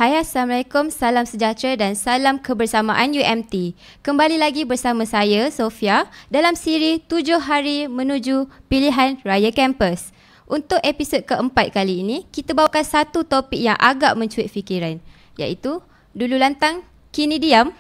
Hai, Assalamualaikum, salam sejahtera dan salam kebersamaan UMT. Kembali lagi bersama saya, Sofia, dalam siri 7 hari menuju pilihan raya kampus. Untuk episod keempat kali ini, kita bawakan satu topik yang agak mencuit fikiran, iaitu dulu lantang, kini diam.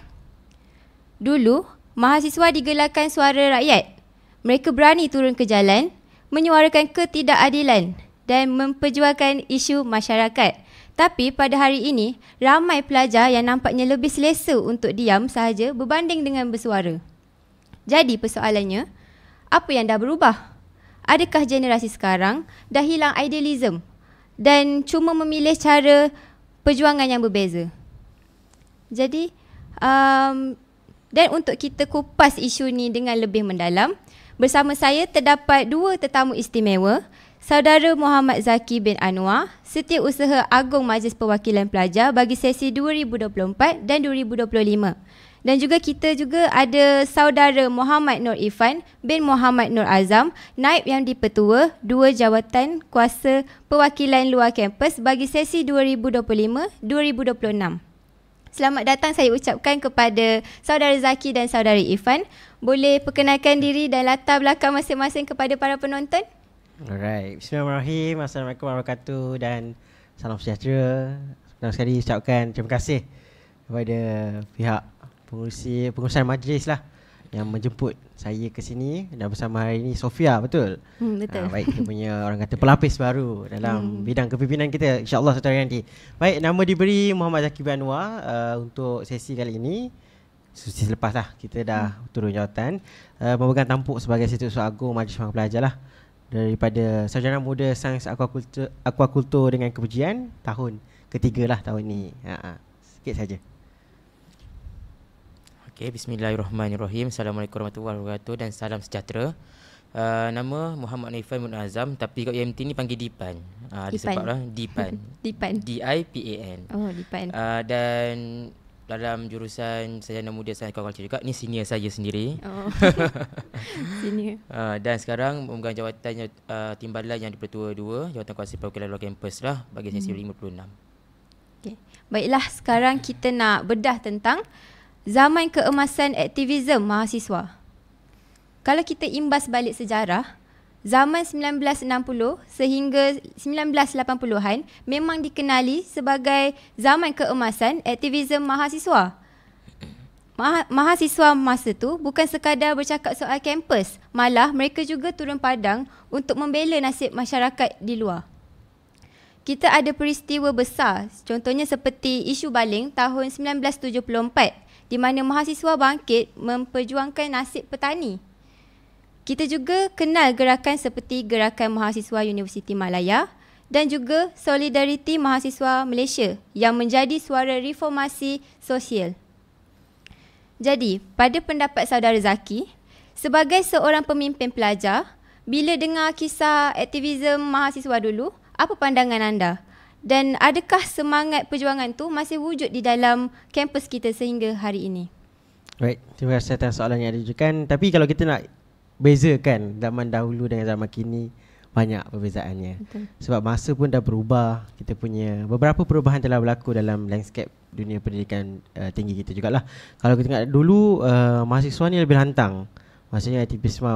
Dulu, mahasiswa digelarkan suara rakyat. Mereka berani turun ke jalan, menyuarakan ketidakadilan dan memperjuangkan isu masyarakat. Tapi pada hari ini, ramai pelajar yang nampaknya lebih selesa untuk diam sahaja berbanding dengan bersuara. Jadi persoalannya, apa yang dah berubah? Adakah generasi sekarang dah hilang idealism dan cuma memilih cara perjuangan yang berbeza? Jadi, dan untuk kita kupas isu ni dengan lebih mendalam, bersama saya terdapat dua tetamu istimewa, Saudara Muhammad Zaki bin Anwar, Setiausaha Agung Majlis Perwakilan Pelajar bagi sesi 2024 dan 2025. Dan juga kita juga ada Saudara Muhammad Nur Ifan bin Muhammad Nur Azam, Naib Yang di-Pertua dua jawatan kuasa perwakilan luar kampus bagi sesi 2025-2026. Selamat datang saya ucapkan kepada Saudara Zaki dan Saudara Ifan. Boleh perkenalkan diri dan latar belakang masing-masing kepada para penonton? Alright, bismillahirrahmanirrahim. Assalamualaikum warahmatullahi wabarakatuh dan salam sejahtera. Pertama sekali ucapkan terima kasih kepada pihak pengurusan majlis lah yang menjemput saya ke sini dan bersama hari ini Sofia, betul? Betul. Baik, kita punya orang kata pelapis baru dalam bidang kepimpinan kita, insya-Allah satu hari nanti. Baik, nama diberi Muhammad Zaki bin Anwar untuk sesi kali ini. Sesi selepas lah kita dah turun jawatan, memegang tampuk sebagai Setiausaha Agung Majlis Perwakilan Pelajar lah, daripada Sarjana Muda Sains Aquakultur dengan Kepujian tahun ketiga lah tahun ni. Sikit saja. Okey, bismillahirrahmanirrahim. Assalamualaikum warahmatullahi wabarakatuh dan salam sejahtera. Nama Muhammad Naifan bin Azam, tapi kat UMT ni panggil Dipan. Disebablah Dipan. Dipan. D-I-P-A-N. Oh, Dipan. Dan dalam jurusan Sarjana Muda Sains Aquakultur juga. Ni senior saya sendiri. Oh. Senior. Dan sekarang memegang jawatan timbalan yang di-Pertua 2, jawatan kuasa perwakilan luar kampus lah bagi sesi 56. Okay. Baiklah, sekarang kita nak bedah tentang zaman keemasan aktivisme mahasiswa. Kalau kita imbas balik sejarah, zaman 1960 sehingga 1980-an memang dikenali sebagai zaman keemasan aktivisme mahasiswa. Mahasiswa masa tu bukan sekadar bercakap soal kampus, malah mereka juga turun padang untuk membela nasib masyarakat di luar. Kita ada peristiwa besar, contohnya seperti isu baling tahun 1974 di mana mahasiswa bangkit memperjuangkan nasib petani. Kita juga kenal gerakan seperti Gerakan Mahasiswa Universiti Malaya dan juga Solidariti Mahasiswa Malaysia yang menjadi suara reformasi sosial. Jadi, pada pendapat Saudara Zaki, sebagai seorang pemimpin pelajar, bila dengar kisah aktivisme mahasiswa dulu, apa pandangan anda? Dan adakah semangat perjuangan tu masih wujud di dalam kampus kita sehingga hari ini? Baik, terima kasih atas soalan yang diajukan. Tapi kalau kita nak bezakan zaman dahulu dengan zaman kini, banyak perbezaannya. Betul. Sebab masa pun dah berubah. Kita punya beberapa perubahan telah berlaku dalam landscape dunia pendidikan tinggi kita jugalah. Kalau kita tengok dulu, mahasiswa ni lebih lantang. Maksudnya aktivisme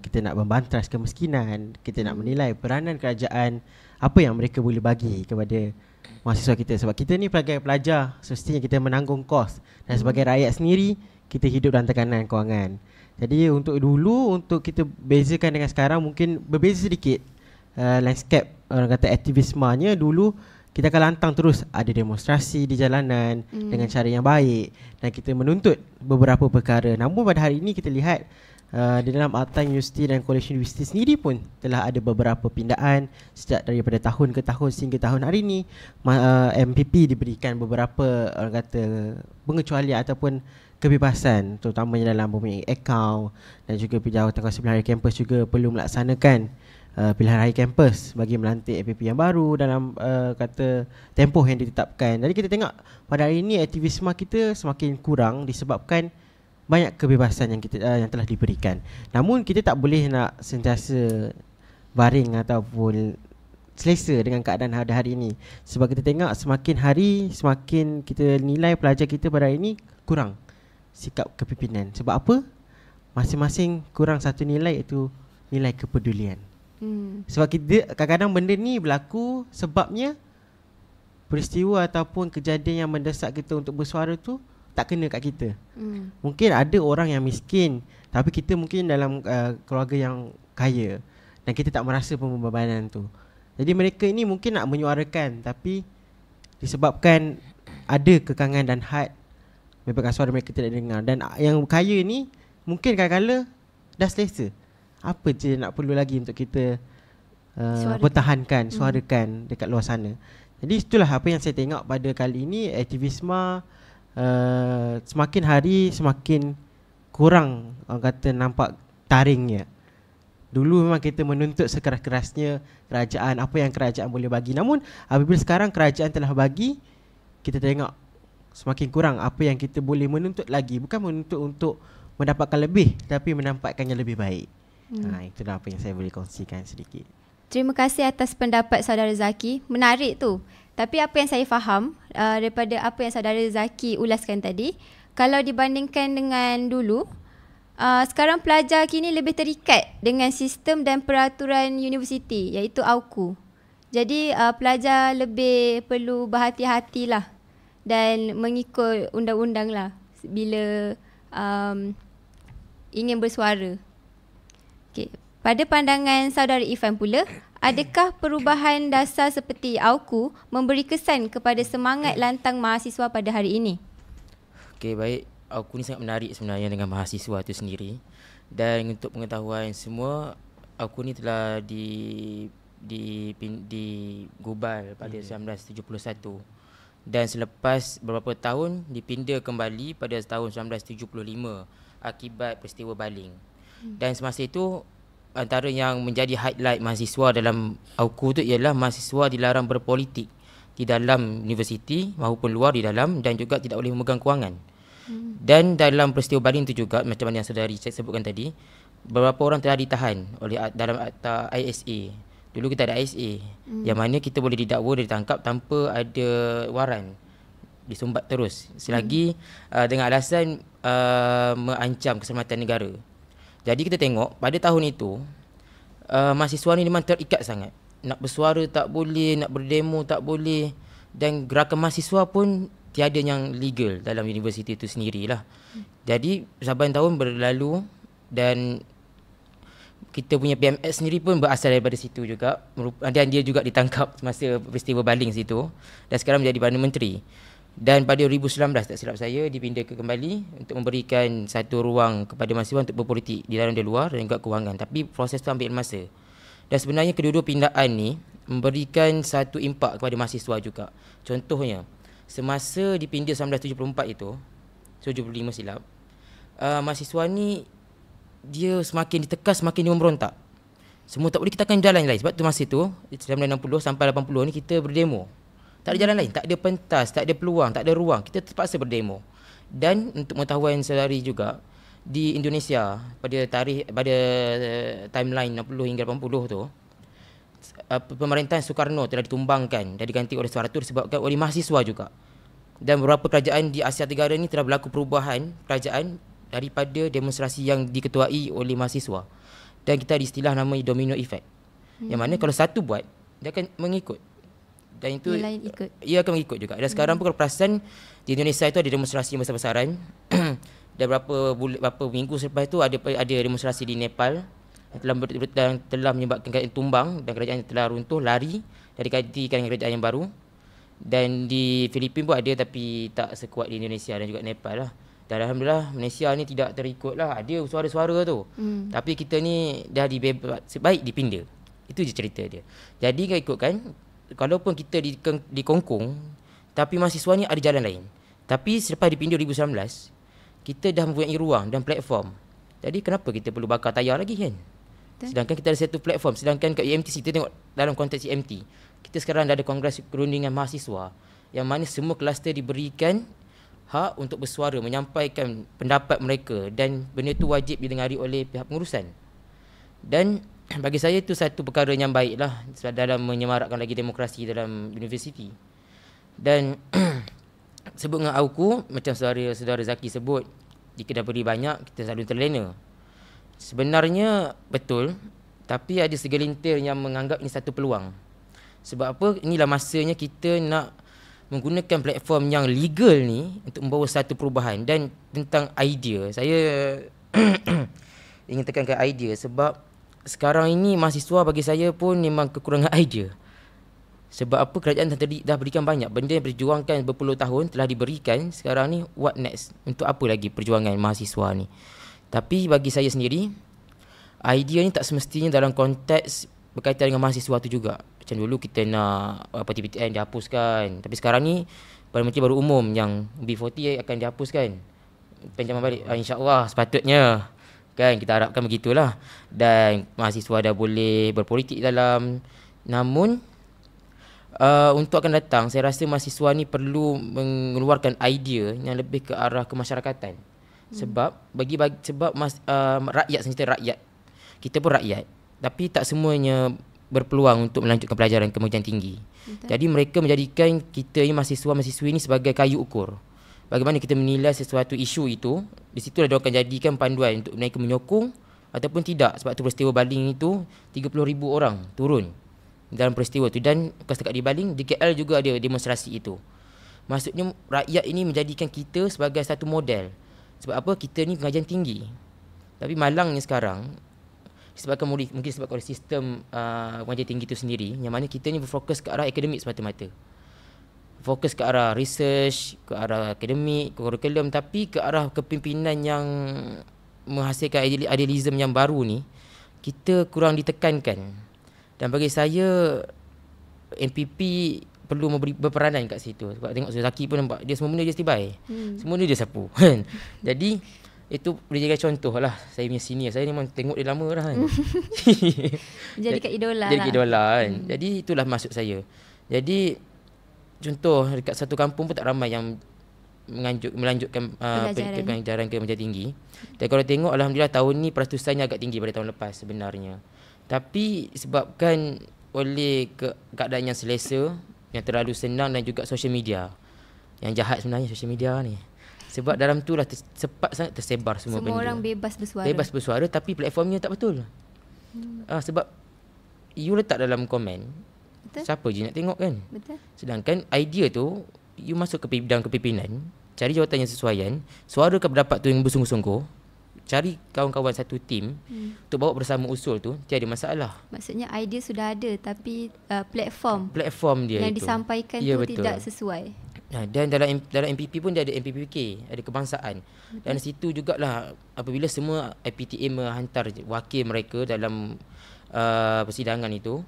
kita nak membantras kemiskinan, kita nak menilai peranan kerajaan, apa yang mereka boleh bagi kepada mahasiswa kita. Sebab kita ni pelajar, semestinya kita menanggung kos, dan sebagai rakyat sendiri kita hidup dalam tekanan kewangan. Jadi untuk dulu, untuk kita bezakan dengan sekarang, mungkin berbeza sedikit landscape orang kata aktivismenya. Dulu kita akan lantang terus, ada demonstrasi di jalanan dengan cara yang baik, dan kita menuntut beberapa perkara. Namun pada hari ini kita lihat di dalam Altan University dan College University sendiri pun telah ada beberapa pindaan sejak daripada tahun ke tahun sehingga tahun hari ini. MPP diberikan beberapa orang kata pengecualian ataupun kebebasan, terutamanya dalam mempunyai akaun, dan juga jawatan kuasa pilihan raya kampus juga perlu melaksanakan pilihan raya kampus bagi melantik APP yang baru dalam kata tempoh yang ditetapkan. Jadi kita tengok pada hari ini aktivisme kita semakin kurang disebabkan banyak kebebasan yang telah diberikan. Namun kita tak boleh nak sentiasa baring ataupun selesa dengan keadaan hari ini. Sebab kita tengok semakin hari semakin kita nilai pelajar kita pada hari ini kurang sikap kepimpinan. Sebab apa? Masing-masing kurang satu nilai, iaitu nilai kepedulian. Sebab kita kadang-kadang benda ni berlaku sebabnya peristiwa ataupun kejadian yang mendesak kita untuk bersuara tu tak kena kat kita. Mungkin ada orang yang miskin, tapi kita mungkin dalam keluarga yang kaya dan kita tak merasa pembebanan tu. Jadi mereka ini mungkin nak menyuarakan, tapi disebabkan ada kekangan dan had, menyebabkan suara mereka tidak dengar. Dan yang kaya ni mungkin kadang-kadang dah selesa. Apa je nak perlu lagi untuk kita pertahankan, suarakan dekat luar sana. Jadi itulah apa yang saya tengok pada kali ini. Aktivisme semakin hari semakin kurang, orang kata, nampak taringnya. Dulu memang kita menuntut sekeras-kerasnya kerajaan, apa yang kerajaan boleh bagi. Namun apabila sekarang kerajaan telah bagi, kita tengok semakin kurang apa yang kita boleh menuntut lagi. Bukan menuntut untuk mendapatkan lebih, tapi mendapatkan yang lebih baik. Itulah apa yang saya boleh kongsikan sedikit. Terima kasih atas pendapat saudara Zaki. Menarik tu. Tapi apa yang saya faham daripada apa yang saudara Zaki ulaskan tadi, kalau dibandingkan dengan dulu, sekarang pelajar kini lebih terikat dengan sistem dan peraturan universiti, iaitu AUKU. Jadi pelajar lebih perlu berhati-hatilah dan mengikut undang-undang lah bila ingin bersuara. Okay. Pada pandangan saudara Ifan pula, adakah perubahan dasar seperti AUKU memberi kesan kepada semangat lantang mahasiswa pada hari ini? Okey, baik. AUKU ni sangat menarik sebenarnya dengan mahasiswa itu sendiri. Dan untuk pengetahuan semua, AUKU ni telah digubal pada 1971. Dan selepas beberapa tahun dipinda kembali pada tahun 1975 akibat peristiwa baling. Dan semasa itu antara yang menjadi highlight mahasiswa dalam AUKU tu ialah mahasiswa dilarang berpolitik di dalam universiti maupun luar di dalam, dan juga tidak boleh memegang kewangan. Dan dalam peristiwa baling itu juga, macam mana yang saudari saya sebutkan tadi, beberapa orang telah ditahan oleh dalam akta ISA. Dulu kita ada ISA, yang mana kita boleh didakwa dan ditangkap tanpa ada waran, disumbat terus selagi dengan alasan mengancam keselamatan negara. Jadi kita tengok pada tahun itu mahasiswa ni memang terikat sangat. Nak bersuara tak boleh, nak berdemo tak boleh, dan gerakan mahasiswa pun tiada yang legal dalam universiti itu sendirilah. Jadi saban tahun berlalu dan kita punya PMS sendiri pun berasal daripada situ juga, dan dia juga ditangkap masa peristiwa baling situ dan sekarang menjadi Perdana Menteri. Dan pada 2019 tak silap saya dipindah kembali untuk memberikan satu ruang kepada mahasiswa untuk berpolitik di dalam dan luar dan juga kewangan. Tapi proses tu ambil masa. Dan sebenarnya kedua-dua pindaan ni memberikan satu impak kepada mahasiswa juga. Contohnya, semasa dipindah 1974 itu, 75 silap, mahasiswa ni dia semakin ditekan, semakin dia memberontak. Semua tak boleh, kita akan jalan lain. Sebab tu masa tu 1960 sampai 80 ni kita berdemo. Tak ada jalan lain, tak ada pentas, tak ada peluang, tak ada ruang. Kita terpaksa berdemo. Dan untuk pengetahuan saudari juga, di Indonesia pada timeline 60 hingga 80 tu, pemerintahan Soekarno telah ditumbangkan dan diganti oleh Suharto disebabkan oleh mahasiswa juga. Dan beberapa kerajaan di Asia Tenggara ni telah berlaku perubahan kerajaan daripada demonstrasi yang diketuai oleh mahasiswa. Dan kita ada istilah nama domino effect. Yang mana kalau satu buat, dia akan mengikut. Dan itu ia akan mengikut juga. Dan sekarang pun kalau perasan di Indonesia itu ada demonstrasi besar-besaran. Dan beberapa minggu selepas itu ada demonstrasi di Nepal yang telah menyebabkan kerajaan tumbang dan kerajaan telah runtuh, lari dan digantikan dengan kerajaan yang baru. Dan di Filipina pun ada, tapi tak sekuat di Indonesia dan juga Nepal lah. Dan alhamdulillah Malaysia ni tidak terikut lah, ada suara-suara tu. Tapi kita ni dah sebaik dipindah. Itu je cerita dia. Jadi kalau ikutkan, kalaupun kita dikongkong, tapi mahasiswa ni ada jalan lain. Tapi selepas dipindah 2019, kita dah mempunyai ruang dan platform. Jadi kenapa kita perlu bakar tayar lagi kan? Sedangkan kita ada satu platform. Sedangkan kat UMT, kita tengok dalam konteks UMT, kita sekarang dah ada Kongres Perundingan Mahasiswa, yang mana semua kluster diberikan hak untuk bersuara, menyampaikan pendapat mereka, dan benda itu wajib didengari oleh pihak pengurusan. Dan bagi saya itu satu perkara yang baik lah dalam menyemarakkan lagi demokrasi dalam universiti. Dan sebut dengan Auku, macam saudara Zaki sebut, jika dah beri banyak, kita selalu terlena. Sebenarnya betul, tapi ada segelintir yang menganggap ini satu peluang. Sebab apa? Inilah masanya kita nak menggunakan platform yang legal ni untuk membawa satu perubahan. Dan tentang idea, saya ingin tekankan idea sebab sekarang ini mahasiswa bagi saya pun memang kekurangan idea. Sebab apa? Kerajaan dah berikan banyak benda yang diperjuangkan berpuluh tahun telah diberikan. Sekarang ni what next? Untuk apa lagi perjuangan mahasiswa ni? Tapi bagi saya sendiri, idea ni tak semestinya dalam konteks berkaitan dengan mahasiswa tu juga. Macam dulu kita nak PTPTN dihapuskan, tapi sekarang ni Perdana Menteri baru umum yang B40 akan dihapuskan. Pinjaman balik, insya-Allah sepatutnya kan, kita harapkan begitulah. Dan mahasiswa dah boleh berpolitik dalam. Namun untuk akan datang, saya rasa mahasiswa ni perlu mengeluarkan idea yang lebih ke arah kemasyarakatan. Sebab rakyat sendiri, rakyat kita pun rakyat, tapi tak semuanya berpeluang untuk melanjutkan pelajaran kemudian tinggi. Betul. Jadi mereka menjadikan kita ni mahasiswa-mahasiswi ni sebagai kayu ukur. Bagaimana kita menilai sesuatu isu itu, di situ dia akan jadikan panduan untuk mereka menyokong ataupun tidak. Sebab tu peristiwa baling itu 30,000 orang turun dalam peristiwa tu, dan bukan setakat di Baling, di KL juga ada demonstrasi itu. Maksudnya rakyat ini menjadikan kita sebagai satu model. Sebab apa? Kita ni pengajian tinggi. Tapi malangnya sekarang, disebabkan mungkin sebabkan oleh sistem pengajian tinggi itu sendiri, yang mana kita ni berfokus ke arah akademik semata-mata. Fokus ke arah research, ke arah akademik, kurikulum, tapi ke arah kepimpinan yang menghasilkan idealism yang baru ni, kita kurang ditekankan. Dan bagi saya, MPP perlu berperanan kat situ. Sebab tengok Zaki pun nampak, dia semua benda dia stibai. Semua benda dia sapu. Jadi itu boleh jadi contoh lah. Saya punya senior, saya memang tengok dia lama dah kan. Jadikan idola Jadikan idola kan. Jadi itulah maksud saya. Jadi contoh dekat satu kampung pun tak ramai yang melanjutkan pelajaran ke menjadi tinggi. Dan kalau tengok, alhamdulillah tahun ni peratusannya agak tinggi pada tahun lepas sebenarnya. Tapi disebabkan oleh keadaan yang selesa, yang terlalu senang, dan juga social media. Yang jahat sebenarnya social media ni. Sebab dalam tu lah cepat sangat tersebar semua benda. Semua orang bebas bersuara. Bebas bersuara, tapi platformnya tak betul. Sebab you letak dalam komen, betul? Siapa je nak tengok kan? Betul. Sedangkan idea tu, you masuk ke bidang kepimpinan, cari jawatan yang sesuaian, suarakan pendapat tu yang bersungguh-sungguh, cari kawan-kawan satu tim untuk bawa bersama usul tu, tiada masalah. Maksudnya idea sudah ada, tapi platform dia yang itu disampaikan tu betul, tidak sesuai. Dan dalam MPP pun dia ada MPPK, ada kebangsaan. Betul. Dan situ jugalah apabila semua IPTA menghantar wakil mereka dalam persidangan itu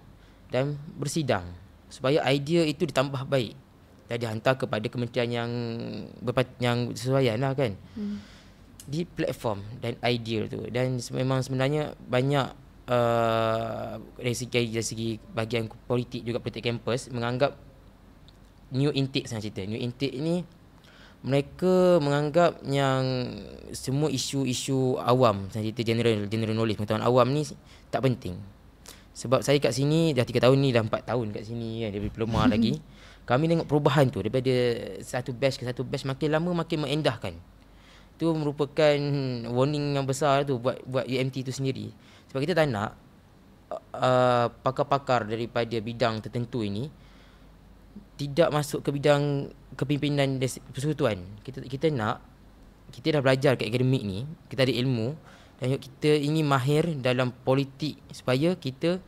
dan bersidang supaya idea itu ditambah baik dan dihantar kepada kementerian yang sesuaian lah kan. Di platform dan idea tu. Dan memang sebenarnya banyak dari segi bahagian politik juga, politik kampus menganggap new intake, saya cerita new intake ni, mereka menganggap yang semua isu-isu awam, saya cerita general knowledge, pengetahuan awam ni tak penting. Sebab saya kat sini dah 3 tahun ni, dah 4 tahun kat sini kan, dia diploma lagi. Kami tengok perubahan tu daripada satu batch ke satu batch, makin lama makin mengendahkan. Itu merupakan warning yang besar tu buat UMT tu sendiri. Sebab kita tak nak pakar-pakar daripada bidang tertentu ini tidak masuk ke bidang kepimpinan persekutuan. Kita nak, kita dah belajar kat akademik ni, kita ada ilmu, dan kita ingin mahir dalam politik supaya kita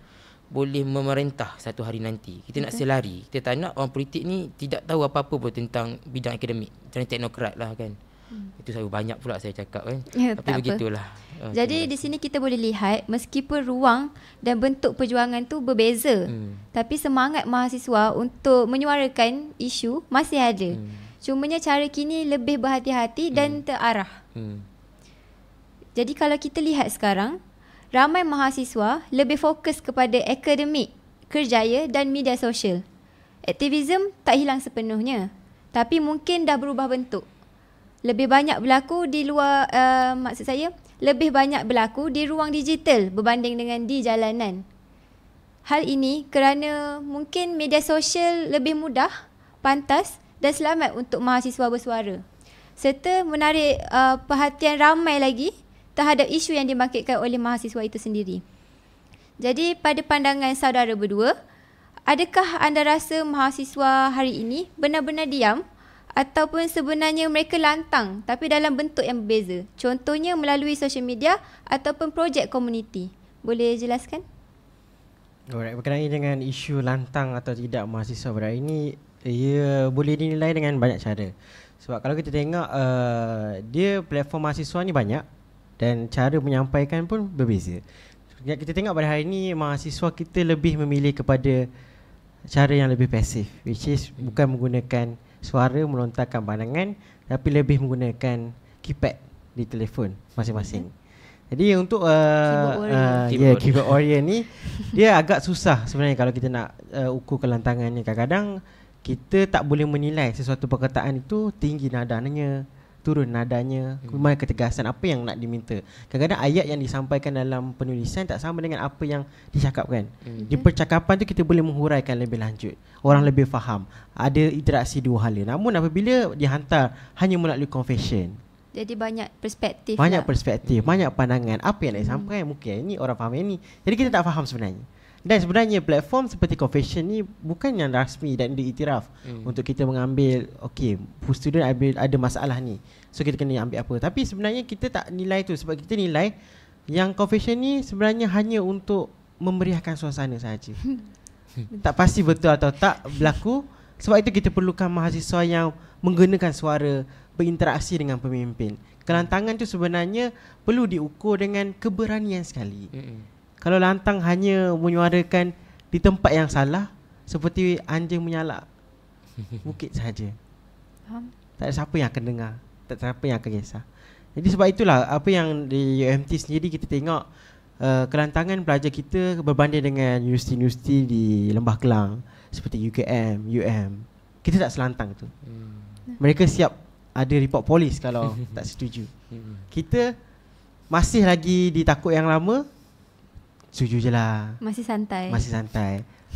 boleh memerintah satu hari nanti. Kita nak selari. Kita tak nak orang politik ni tidak tahu apa-apa pun tentang bidang akademik, macam teknokrat lah kan. Itu saya banyak pula saya cakap kan. Tapi begitulah. Jadi di sini kita boleh lihat, meskipun ruang dan bentuk perjuangan tu berbeza, tapi semangat mahasiswa untuk menyuarakan isu masih ada. Cumanya cara kini lebih berhati-hati dan terarah. Jadi kalau kita lihat sekarang, ramai mahasiswa lebih fokus kepada akademik, kerjaya dan media sosial. Aktivism tak hilang sepenuhnya, tapi mungkin dah berubah bentuk. Lebih banyak berlaku di luar, maksud saya, lebih banyak berlaku di ruang digital berbanding dengan di jalanan. Hal ini kerana mungkin media sosial lebih mudah, pantas dan selamat untuk mahasiswa bersuara, serta menarik perhatian ramai lagi terhadap isu yang dibangkitkan oleh mahasiswa itu sendiri. Jadi pada pandangan saudara berdua, adakah anda rasa mahasiswa hari ini benar-benar diam ataupun sebenarnya mereka lantang tapi dalam bentuk yang berbeza? Contohnya melalui social media ataupun projek komuniti. Boleh jelaskan? Alright, berkenaan dengan isu lantang atau tidak mahasiswa pada hari ini, ia boleh dinilai dengan banyak cara. Sebab kalau kita tengok dia platform mahasiswa ni banyak dan cara menyampaikan pun berbeza. Kita tengok pada hari ini mahasiswa kita lebih memilih kepada cara yang lebih pasif, which is bukan menggunakan suara melontarkan pandangan, tapi lebih menggunakan keypad di telefon masing-masing. Jadi untuk keyboard warrior ni dia agak susah sebenarnya kalau kita nak ukur kelantangan ni. Kadang-kadang kita tak boleh menilai sesuatu perkataan itu tinggi nadanya, turun nadanya, kemana ketegasan, apa yang nak diminta. Kadang-kadang ayat yang disampaikan dalam penulisan tak sama dengan apa yang dicakapkan. Di percakapan tu kita boleh menghuraikan lebih lanjut, orang lebih faham, ada interaksi dua hala. Namun apabila dihantar hanya melalui confession, jadi banyak perspektif, banyak pandangan, apa yang nak disampaikan, mungkin ini orang faham yang ni, jadi kita tak faham sebenarnya. Dan sebenarnya platform seperti confession ni bukan yang rasmi dan diiktiraf untuk kita mengambil, okay, student ada masalah ni, so kita kena ambil apa. Tapi sebenarnya kita tak nilai tu, sebab kita nilai yang confession ni sebenarnya hanya untuk memeriahkan suasana sahaja. Tak pasti betul atau tak berlaku. Sebab itu kita perlukan mahasiswa yang menggunakan suara, berinteraksi dengan pemimpin. Kelantangan tu sebenarnya perlu diukur dengan keberanian sekali. Kalau lantang hanya menyuarakan di tempat yang salah, seperti anjing menyalak bukit sahaja, tak ada siapa yang akan dengar, tak ada siapa yang akan kisah. Jadi sebab itulah apa yang di UMT sendiri kita tengok, kelantangan pelajar kita berbanding dengan universiti-universiti di Lembah Kelang seperti UKM, UM, kita tak selantang tu. Mereka siap ada report polis kalau tak setuju. Kita masih lagi di takut yang lama, setuju je lah, masih santai.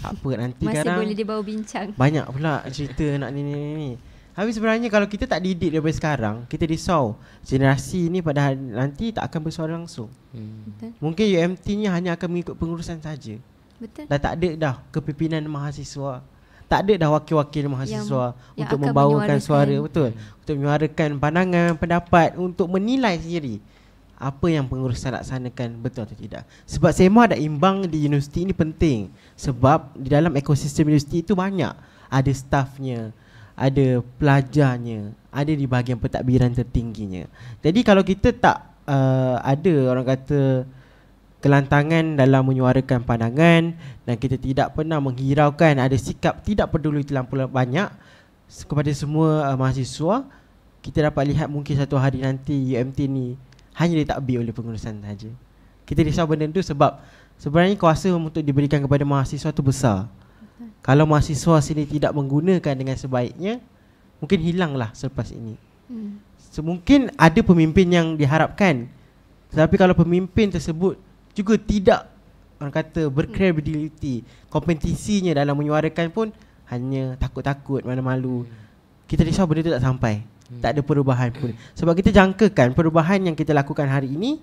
Apa nanti masih sekarang boleh dibawa bincang, banyak pula cerita nak ni. Habis sebenarnya kalau kita tak didik daripada sekarang, kita risau generasi ni pada hari nanti tak akan bersuara langsung. Mungkin UMT ni hanya akan mengikut pengurusan saja. Betul. Dah tak ada dah kepimpinan mahasiswa, tak ada dah wakil-wakil mahasiswa yang untuk membawakan suara, betul, untuk menyuarakan pandangan, pendapat, untuk menilai sendiri apa yang pengurusan laksanakan betul atau tidak. Sebab sema dan imbang di universiti ini penting. Sebab di dalam ekosistem universiti itu banyak, ada stafnya, ada pelajarnya, ada di bahagian pentadbiran tertingginya. Jadi kalau kita tak ada orang kata kelantangan dalam menyuarakan pandangan, dan kita tidak pernah menghiraukan, ada sikap tidak peduli terlampau banyak kepada semua mahasiswa, kita dapat lihat mungkin satu hari nanti UMT ni hanya ditakbir oleh pengurusan saja. Kita risau benda tu sebab sebenarnya kuasa untuk diberikan kepada mahasiswa tu besar. Kalau mahasiswa sini tidak menggunakan dengan sebaiknya, mungkin hilanglah selepas ini. Mungkin ada pemimpin yang diharapkan, tetapi kalau pemimpin tersebut juga tidak, orang kata, berkredibiliti, kompetisinya dalam menyuarakan pun hanya takut-takut, malu-malu, kita risau benda tu tak sampai, tak ada perubahan pun. Sebab kita jangkakan perubahan yang kita lakukan hari ini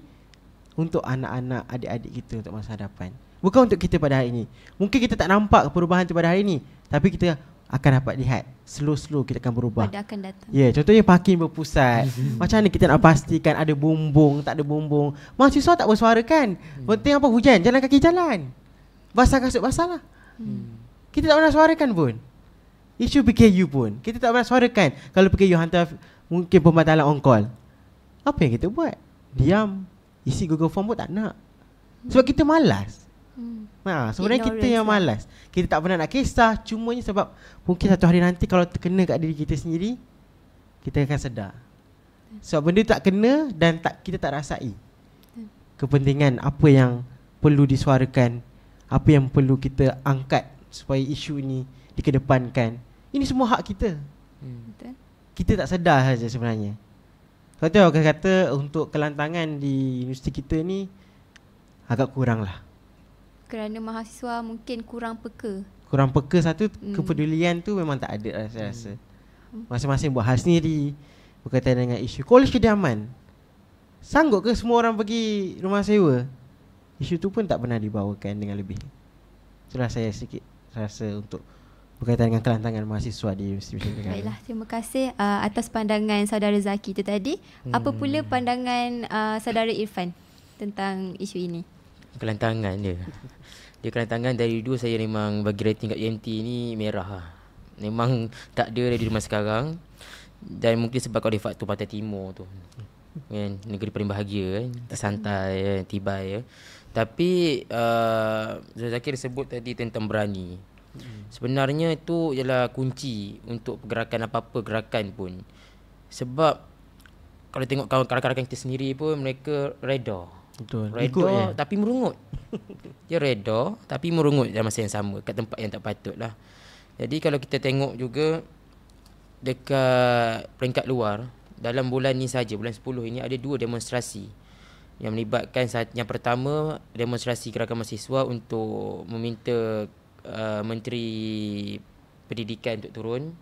untuk anak-anak, adik-adik kita untuk masa hadapan, bukan untuk kita pada hari ini. Mungkin kita tak nampak perubahan tu pada hari ini, tapi kita akan dapat lihat slow-slow kita akan berubah pada akan datang. Contohnya parking berpusat. Macam mana kita nak pastikan ada bumbung, tak ada bumbung? Mahasiswa tak bersuara kan? Penting apa? Hujan, jalan kaki jalan, basah kasut basah lah. Kita tak pernah suarakan pun. Isu PKU pun kita tak pernah suarakan. Kalau PKU hantar mungkin pembatalan on call, apa yang kita buat? Diam, isi Google Form pun tak nak, sebab kita malas. Sebenarnya kita yang malas. Kita tak pernah nak kisah. Cumanya sebab mungkin satu hari nanti kalau terkena kat diri kita sendiri, kita akan sedar. Sebab benda tak kena dan kita tak rasai kepentingan apa yang perlu disuarakan, apa yang perlu kita angkat supaya isu ini dikedepankan. Ini semua hak kita. Kita tak sedar saja sebenarnya. Sebab tu orang kata untuk kelantangan di universiti kita ni agak kurang lah. Kerana mahasiswa mungkin kurang peka. Kurang peka satu, kepedulian tu memang tak ada lah saya rasa. Masing-masing buat hal sendiri berkaitan dengan isu kolej kediaman. Sanggup ke semua orang pergi rumah sewa? Isu tu pun tak pernah dibawakan dengan lebih. Itulah saya sedikit rasa untuk berkaitan dengan kelantangan mahasiswa di Universiti Negara. Baiklah, terima kasih atas pandangan saudara Zaki itu tadi. Apa pula pandangan saudara Irfan tentang isu ini? Kelantangan dia. Dia kelantangan dari dulu saya memang bagi rating kat UMT ni merah lah. Memang tak ada dari rumah sekarang. Dan mungkin sebab kalau dia faktor Pantai Timur tu kan, negeri paling bahagia kan, tersantai kan, tibai ya. Tapi Zakir sebut tadi tentang berani. Sebenarnya itu ialah kunci untuk pergerakan apa-apa gerakan pun. Sebab kalau tengok kawan-kawan kita sendiri pun mereka reda. Betul. Reda tapi merungut. Dia reda tapi merungut dalam masa yang sama kat tempat yang tak patut lah. Jadi kalau kita tengok juga dekat peringkat luar, dalam bulan ni saja, bulan 10 ini ada 2 demonstrasi yang melibatkan yang pertama demonstrasi gerakan mahasiswa untuk meminta Menteri Pendidikan untuk turun.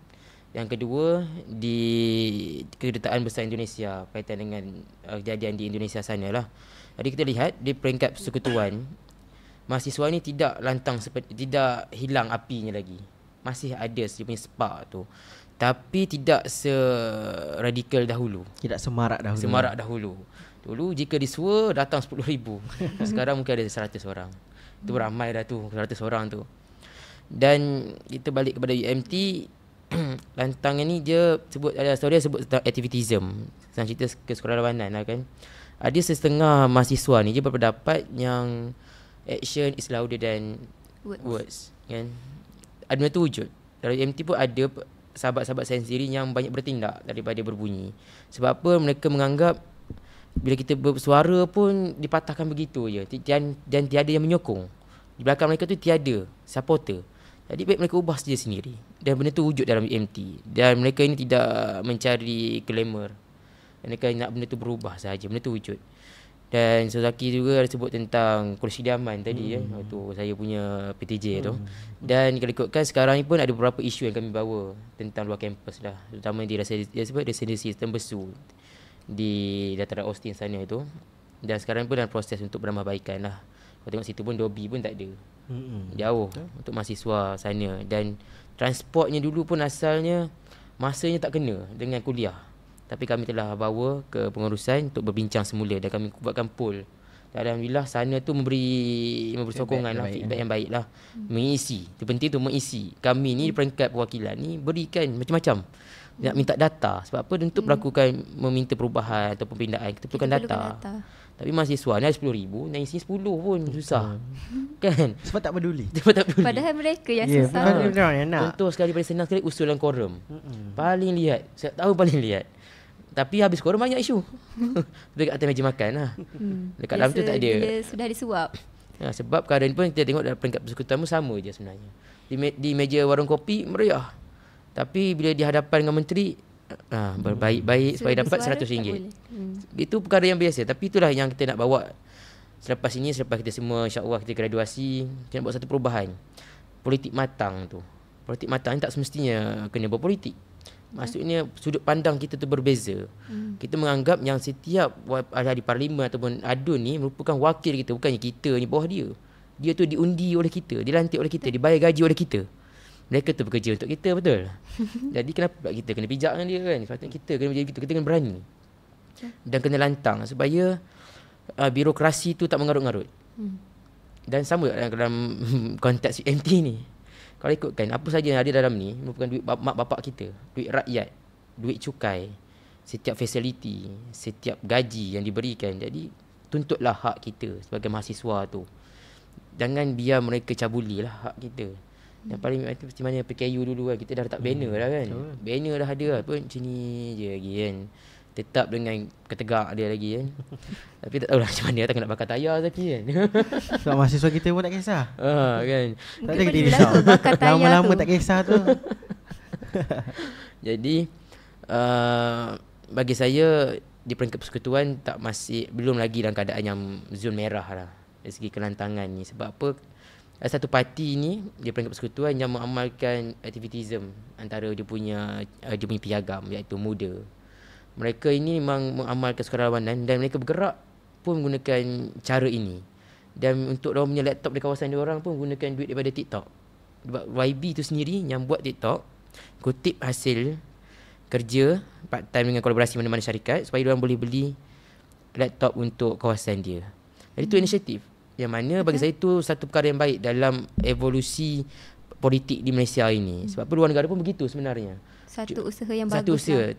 Yang kedua di Kedutaan Besar Indonesia berkaitan dengan kejadian di Indonesia sana lah. Jadi kita lihat di peringkat persekutuan, mahasiswa ni tidak lantang tidak hilang apinya lagi. Masih ada dia punya spark tu. Tapi tidak seradikal dahulu. Tidak semarak dahulu. Dulu jika disua datang 10,000. Sekarang mungkin ada 100 orang. Itu ramai dah tu, 100 orang tu. Dan kita balik kepada UMT, lantangan ni dia sebut, ada story sebut tentang activism. Senang cerita kesukarelawanan lah kan. Ada setengah mahasiswa ni dia berpendapat yang action is louder than words kan. Ada tu wujud. Dalam UMT pun ada sahabat-sahabat saya sendiri yang banyak bertindak daripada berbunyi. Sebab apa? Mereka menganggap bila kita bersuara pun dipatahkan begitu je, dan tiada yang menyokong. Di belakang mereka tu tiada supporter. Jadi baik mereka ubah saja sendiri. Dan benda tu wujud dalam UMT. Dan mereka ini tidak mencari glamour. Mereka nak benda tu berubah saja. Benda tu wujud. Dan Zaki juga ada sebut tentang kursi diaman tadi tu saya punya PTJ tu. Dan kalau ikutkan sekarang ni pun ada beberapa isu yang kami bawa tentang luar kampus lah. Terutama di residensi Tembesu di dataran Austin sana tu. Dan sekarang pun dalam proses untuk penambahbaikan lah. Kalau tengok situ pun dobi pun tak ada. Jauh untuk mahasiswa sana. Dan transportnya dulu pun asalnya masanya tak kena dengan kuliah. Tapi kami telah bawa ke pengurusan untuk berbincang semula dan kami buatkan poll. Dan alhamdulillah sana tu memberi sokongan lah, feedback yang baik lah. Mengisi, terpenting tu mengisi. Kami ni di peringkat perwakilan ni berikan macam-macam. Nak minta data. Sebab apa? Untuk melakukan meminta perubahan atau pembinaan, kita perlukan data. Tapi mahasiswa ni ada 10,000, nak isi 10 pun susah. Kan? Sebab tak peduli. Padahal mereka yang susah. Contoh sekali paling senang sekali usulan quorum. Paling lihat, saya tahu paling lihat. Tapi habis quorum banyak isu. Dekat atas meja makan lah. Dekat dalam tu tak ada. Bila sudah disuap. Sebab keadaan pun kita tengok dalam peringkat persekutuan pun sama je sebenarnya. Di meja warung kopi meriah. Tapi bila di hadapan dengan menteri, berbaik-baik supaya dapat RM100. Itu perkara yang biasa. Tapi itulah yang kita nak bawa selepas ini, selepas kita semua insya-Allah kita graduasi, kita nak buat satu perubahan. Politik matang tu. Politik matang ni tak semestinya kena berpolitik. Maksudnya sudut pandang kita tu berbeza. Kita menganggap yang setiap ahli parlimen ataupun adun ni merupakan wakil kita, bukannya kita ni bawah dia. Dia tu diundi oleh kita, dilantik oleh kita, dibayar gaji oleh kita. Mereka tu bekerja untuk kita, betul? Jadi kenapa kita kena pijak dengan dia kan? Sepatutnya kita kena menjadi gitu, kita kena berani. Dan kena lantang supaya birokrasi tu tak mengarut-ngarut. Dan sama dalam konteks UMT ni. Kalau ikutkan apa saja yang ada dalam ni merupakan duit mak bapak kita, duit rakyat, duit cukai, setiap fasiliti, setiap gaji yang diberikan. Jadi tuntutlah hak kita sebagai mahasiswa tu. Jangan biar mereka cabuli lah hak kita. Yang paling seperti mana PKU dulu kan, kita dah letak banner dah kan. Banner dah ada lah, pun macam ni je lagi kan. Tetap dengan ketegak dia lagi kan. Tapi tak tahulah macam mana, takkan nak bakar tayar Zaki kan. Sebab mahasiswa kita pun tak kisah. Kan. Tak ada kita risau. Lama-lama tak kisah tu. Jadi bagi saya di peringkat persekutuan belum lagi dalam keadaan yang zon merah lah dari segi kelantangan ni. Sebab apa? Ada satu parti ni di peringkat persekutuan yang mengamalkan aktivitism antara dia punya piagam, iaitu muda. Mereka ini memang mengamalkan sukarelawanan dan mereka bergerak pun menggunakan cara ini. Dan untuk diorang punya laptop di kawasan diorang pun menggunakan duit daripada TikTok. Sebab YB tu sendiri yang buat TikTok kutip hasil kerja part time dengan kolaborasi mana-mana syarikat supaya diorang boleh beli laptop untuk kawasan dia. Jadi itu inisiatif yang mana bagi saya itu satu perkara yang baik dalam evolusi politik di Malaysia ini. Sebab luar negara pun begitu sebenarnya. Satu usaha yang bagus. Satu usaha.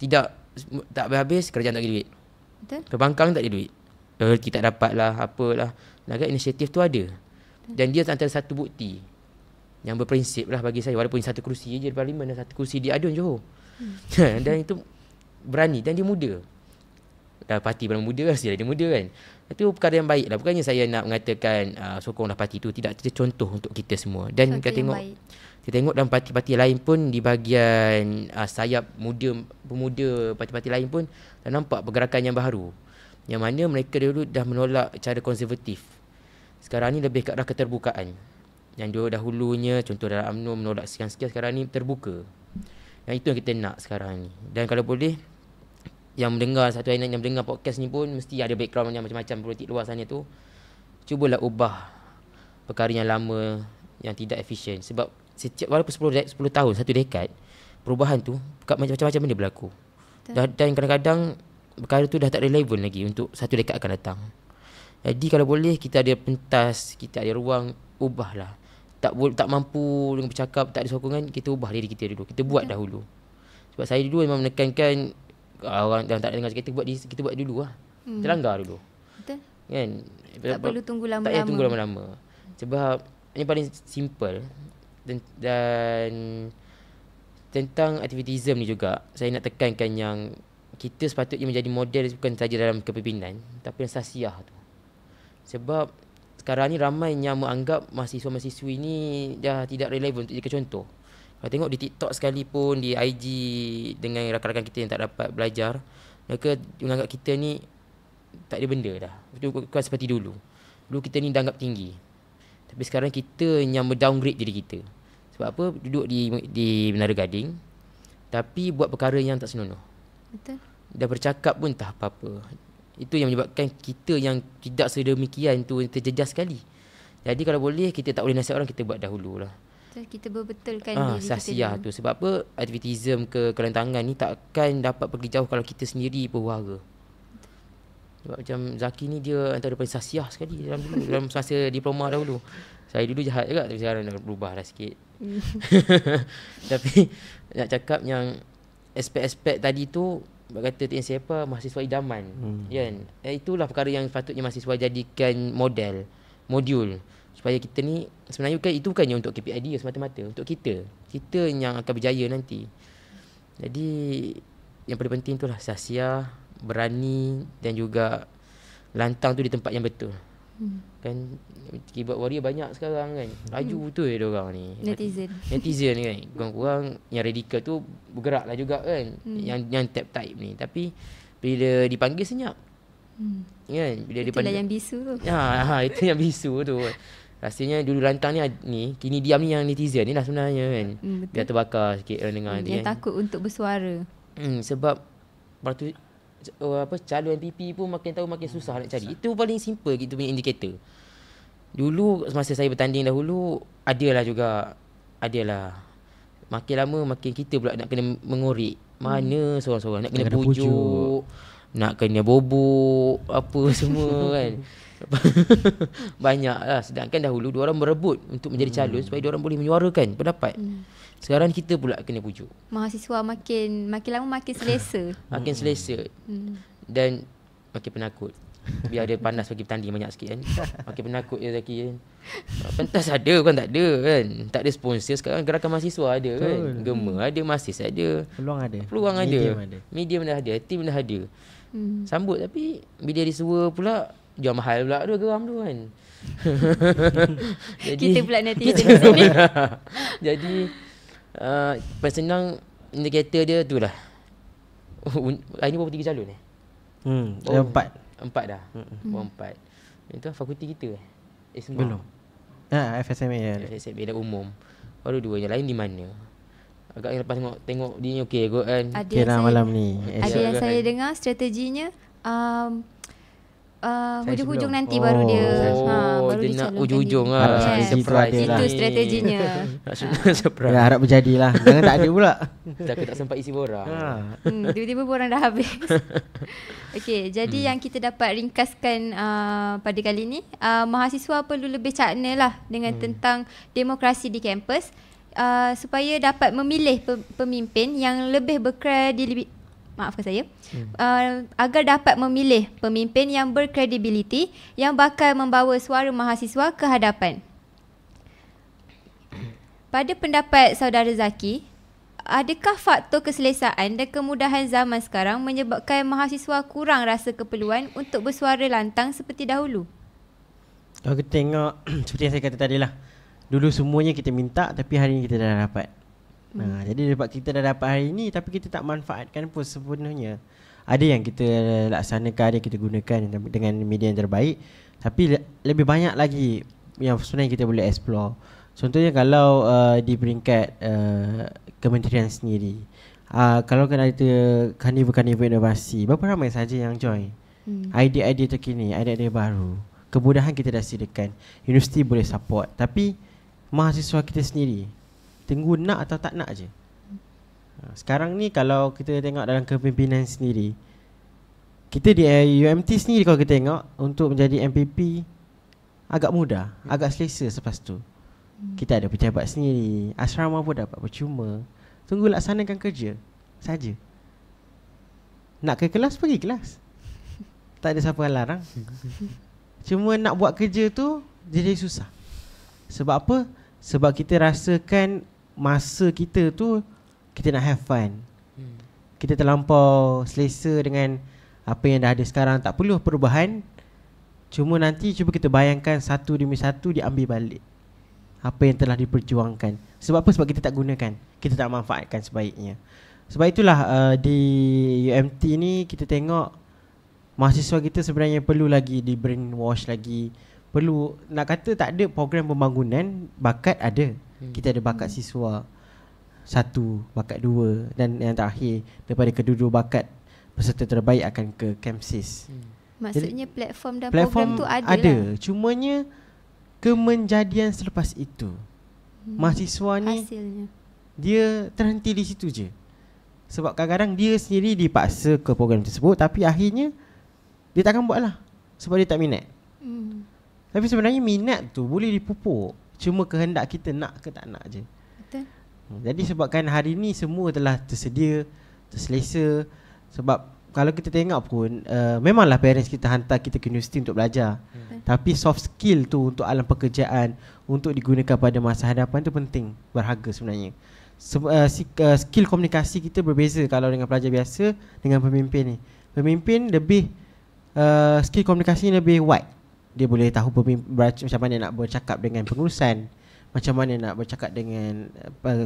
Tak habis kerajaan tak ada duit. Betul. Perbankan tak ada duit. Kita tak dapat lah, apalah. Agak inisiatif tu ada. Dan dia antara satu bukti yang berprinsip lah bagi saya. Walaupun satu kerusi je di parlimen dan satu kerusi di Adun Johor. Dan itu berani dan dia muda. Dah parti berapa muda lah, dia muda kan. Itu perkara yang baik lah. Bukannya saya nak mengatakan sokonglah parti tu. Tidak, itu contoh untuk kita semua. Dan kita tengok dalam parti-parti lain pun di bahagian sayap pemuda parti-parti lain pun dah nampak pergerakan yang baru. Yang mana mereka dulu dah menolak cara konservatif. Sekarang ni lebih ke arah keterbukaan. Yang dahulunya contoh dalam UMNO menolak sekian-sekian, sekarang ni terbuka. Yang itu yang kita nak sekarang ni. Dan kalau boleh yang mendengar yang mendengar podcast ni pun mesti ada background yang macam-macam politik luar sana tu. Cubalah ubah perkara yang lama yang tidak efisien. Sebab walaupun 10 tahun, satu dekad, perubahan tu macam-macam benda berlaku. Dan kadang-kadang perkara tu dah tak relevan lagi untuk satu dekad akan datang. Jadi kalau boleh kita ada pentas, kita ada ruang, ubahlah. Tak mampu dengan bercakap, tak ada sokongan, kita ubah diri kita dulu. Kita buat dahulu. Sebab saya dulu memang menekankan orang yang tak dengar kita buat dulu lah. Kita langgar dulu. Betul. Kan? Tak perlu tunggu lama-lama. Tak payah tunggu lama-lama. Sebab ini paling simple. Dan tentang aktivitism ni juga, saya nak tekankan yang kita sepatutnya menjadi model bukan saja dalam kepimpinan, tapi yang sasiah tu. Sebab sekarang ni ramai yang menganggap mahasiswa-mahasiswi ni dah tidak relevan untuk jadi contoh. Kalau tengok di TikTok sekalipun, di IG dengan rakan-rakan kita yang tak dapat belajar, mereka menganggap kita ni tak ada benda dah. Bukan seperti dulu. Dulu kita ni dah anggap tinggi. Tapi sekarang kita yang mendowngrade diri kita. Sebab apa? Duduk di Menara Gading, tapi buat perkara yang tak senonoh. Betul. Dah bercakap pun tak apa-apa. Itu yang menyebabkan kita yang tidak sedemikian tu terjejas sekali. Jadi kalau boleh, kita tak boleh nasihat orang, kita buat dahululah. Kita berbetulkan diri sasiah kita tu. Sebab apa? Aktivitism kelantangan ni takkan dapat pergi jauh kalau kita sendiri berwara. Sebab macam Zaki ni dia antara paling sasiah sekali dalam masa diploma dahulu. Saya dulu jahat juga, tapi sekarang dah berubah dah sikit. Tapi nak cakap yang aspek-aspek tadi tu, kata T.N. Siapa mahasiswa idaman, kan? Itulah perkara yang patutnya mahasiswa jadikan modul supaya kita ni sebenarnya itu bukannya untuk KPI dia semata-mata, untuk kita yang akan berjaya nanti. Jadi yang paling penting itulah sasiah, berani dan juga lantang tu di tempat yang betul. Kan keyboard warrior banyak sekarang kan. Laju betul dia orang ni. Netizen kan. Kurang-kurang yang radikal tu bergeraklah juga kan. Yang type ni. Tapi bila dipanggil senyap. Kan? Bila itulah yang bisu tu. Itu yang bisu tu. Rasanya dulu lantang ni kini diam ni yang netizen ni lah sebenarnya kan. Biar terbakar sikit orang dengar yang kan. takut untuk bersuara. Sebab calon MPP pun makin tahu makin susah nak cari. Itu paling simple kita punya indikator. Dulu masa saya bertanding dahulu adalah makin lama makin kita pula nak kena mengorek. Mana seorang-seorang nak kena pujuk, nak kena bobok apa semua kan. Banyaklah. Sedangkan dahulu diorang berebut untuk menjadi calon supaya diorang boleh menyuarakan pendapat. Sekarang kita pula kena pujuk. Mahasiswa makin lama makin selesa. Makin selesa. Dan makin penakut. Biar dia panas bagi bertanding banyak sikit kan. Makin penakut dia Zaki kan. Pentas ada bukan tak ada kan. Tak ada sponsor sekarang, gerakan mahasiswa ada kan. Gema ada, Masis ada. Peluang ada. Medium dah ada, team dah ada. Sambut tapi bila disua pula jual mahal pula tu geram tu kan. Jadi, kita pula netizen di sini. Jadi paling senang indikator dia tu lah. Hari ni berapa 3 calon Empat dah. Baru 4. Itu fakulti kita Isma. Belum. FSMA ya. FSMA dah umum. Baru 2 yang lain di mana? Agaknya lepas tengok dia ni okey kot kan. Kira malam ni. Ada yang saya dengar strateginya hujung-hujung belum. nanti baru dia baru dia nak dicalonkan ujung diri. lah. Yes. Surprise Itu Itu strateginya. Surprise. Ya, harap berjadilah. Jangan tak ada pula. Aku tak sempat isi borang. Tiba-tiba borang dah habis. Okey, jadi yang kita dapat ringkaskan pada kali ni, mahasiswa perlu lebih cakna lah dengan tentang demokrasi di kampus supaya dapat memilih pemimpin yang lebih berkredibilitas. Maafkan saya. Agar dapat memilih pemimpin yang berkredibiliti yang bakal membawa suara mahasiswa ke hadapan. Pada pendapat saudara Zaki, adakah faktor keselesaan dan kemudahan zaman sekarang menyebabkan mahasiswa kurang rasa keperluan untuk bersuara lantang seperti dahulu? Kalau kita tengok seperti yang saya kata tadi lah, dulu semuanya kita minta tapi hari ni kita dah dapat. Jadi dapat kita dah dapat hari ni tapi kita tak manfaatkan pun sepenuhnya. Ada yang kita laksanakan, ada yang kita gunakan dengan media yang terbaik, tapi lebih banyak lagi yang sebenarnya kita boleh explore. Contohnya kalau di peringkat kementerian sendiri, kalau kan ada carnival inovasi, berapa ramai saja yang join? Idea-idea terkini, idea-idea baru, kemudahan kita dah sediakan, universiti boleh support, tapi mahasiswa kita sendiri tunggu nak atau tak nak je. Sekarang ni kalau kita tengok dalam kepimpinan sendiri, kita di UMT sendiri kalau kita tengok untuk menjadi MPP agak mudah, agak selesa. Lepas tu kita ada pejabat sendiri, asrama pun dapat percuma. Tunggu laksanakan kerja saja. Nak ke kelas, pergi kelas. Tak ada siapa yang larang. Cuma nak buat kerja tu jadi susah. Sebab apa? Sebab kita rasakan masa kita tu kita nak have fun. Kita terlampau selesa dengan apa yang dah ada sekarang. Tak perlu perubahan. Cuma nanti cuba kita bayangkan satu demi satu diambil balik apa yang telah diperjuangkan. Sebab apa? Sebab kita tak gunakan, kita tak manfaatkan sebaiknya. Sebab itulah di UMT ni kita tengok mahasiswa kita sebenarnya perlu lagi di brainwash lagi. Perlu, nak kata tak ada program pembangunan, bakat ada. Kita ada bakat siswa 1, bakat 2, dan yang terakhir daripada kedua-dua bakat peserta terbaik akan ke KEMSIS. Maksudnya platform dan platform program tu ada lah. Cumanya kemenjadian selepas itu mahasiswa ni hasilnya dia terhenti di situ je. Sebab kadang-kadang dia sendiri dipaksa ke program tersebut, tapi akhirnya dia takkan buat lah sebab dia tak minat. Tapi sebenarnya minat tu boleh dipupuk, cuma kehendak kita nak ke tak nak je. Betul. Jadi sebabkan hari ni semua telah tersedia, terselesa. Sebab kalau kita tengok pun memanglah parents kita hantar kita ke universiti untuk belajar, tapi soft skill tu untuk alam pekerjaan, untuk digunakan pada masa hadapan tu penting, berharga sebenarnya. Skill komunikasi kita berbeza kalau dengan pelajar biasa dengan pemimpin ni. Pemimpin lebih skill komunikasi lebih wide. Dia boleh tahu macam mana nak bercakap dengan pengurusan, macam mana nak bercakap dengan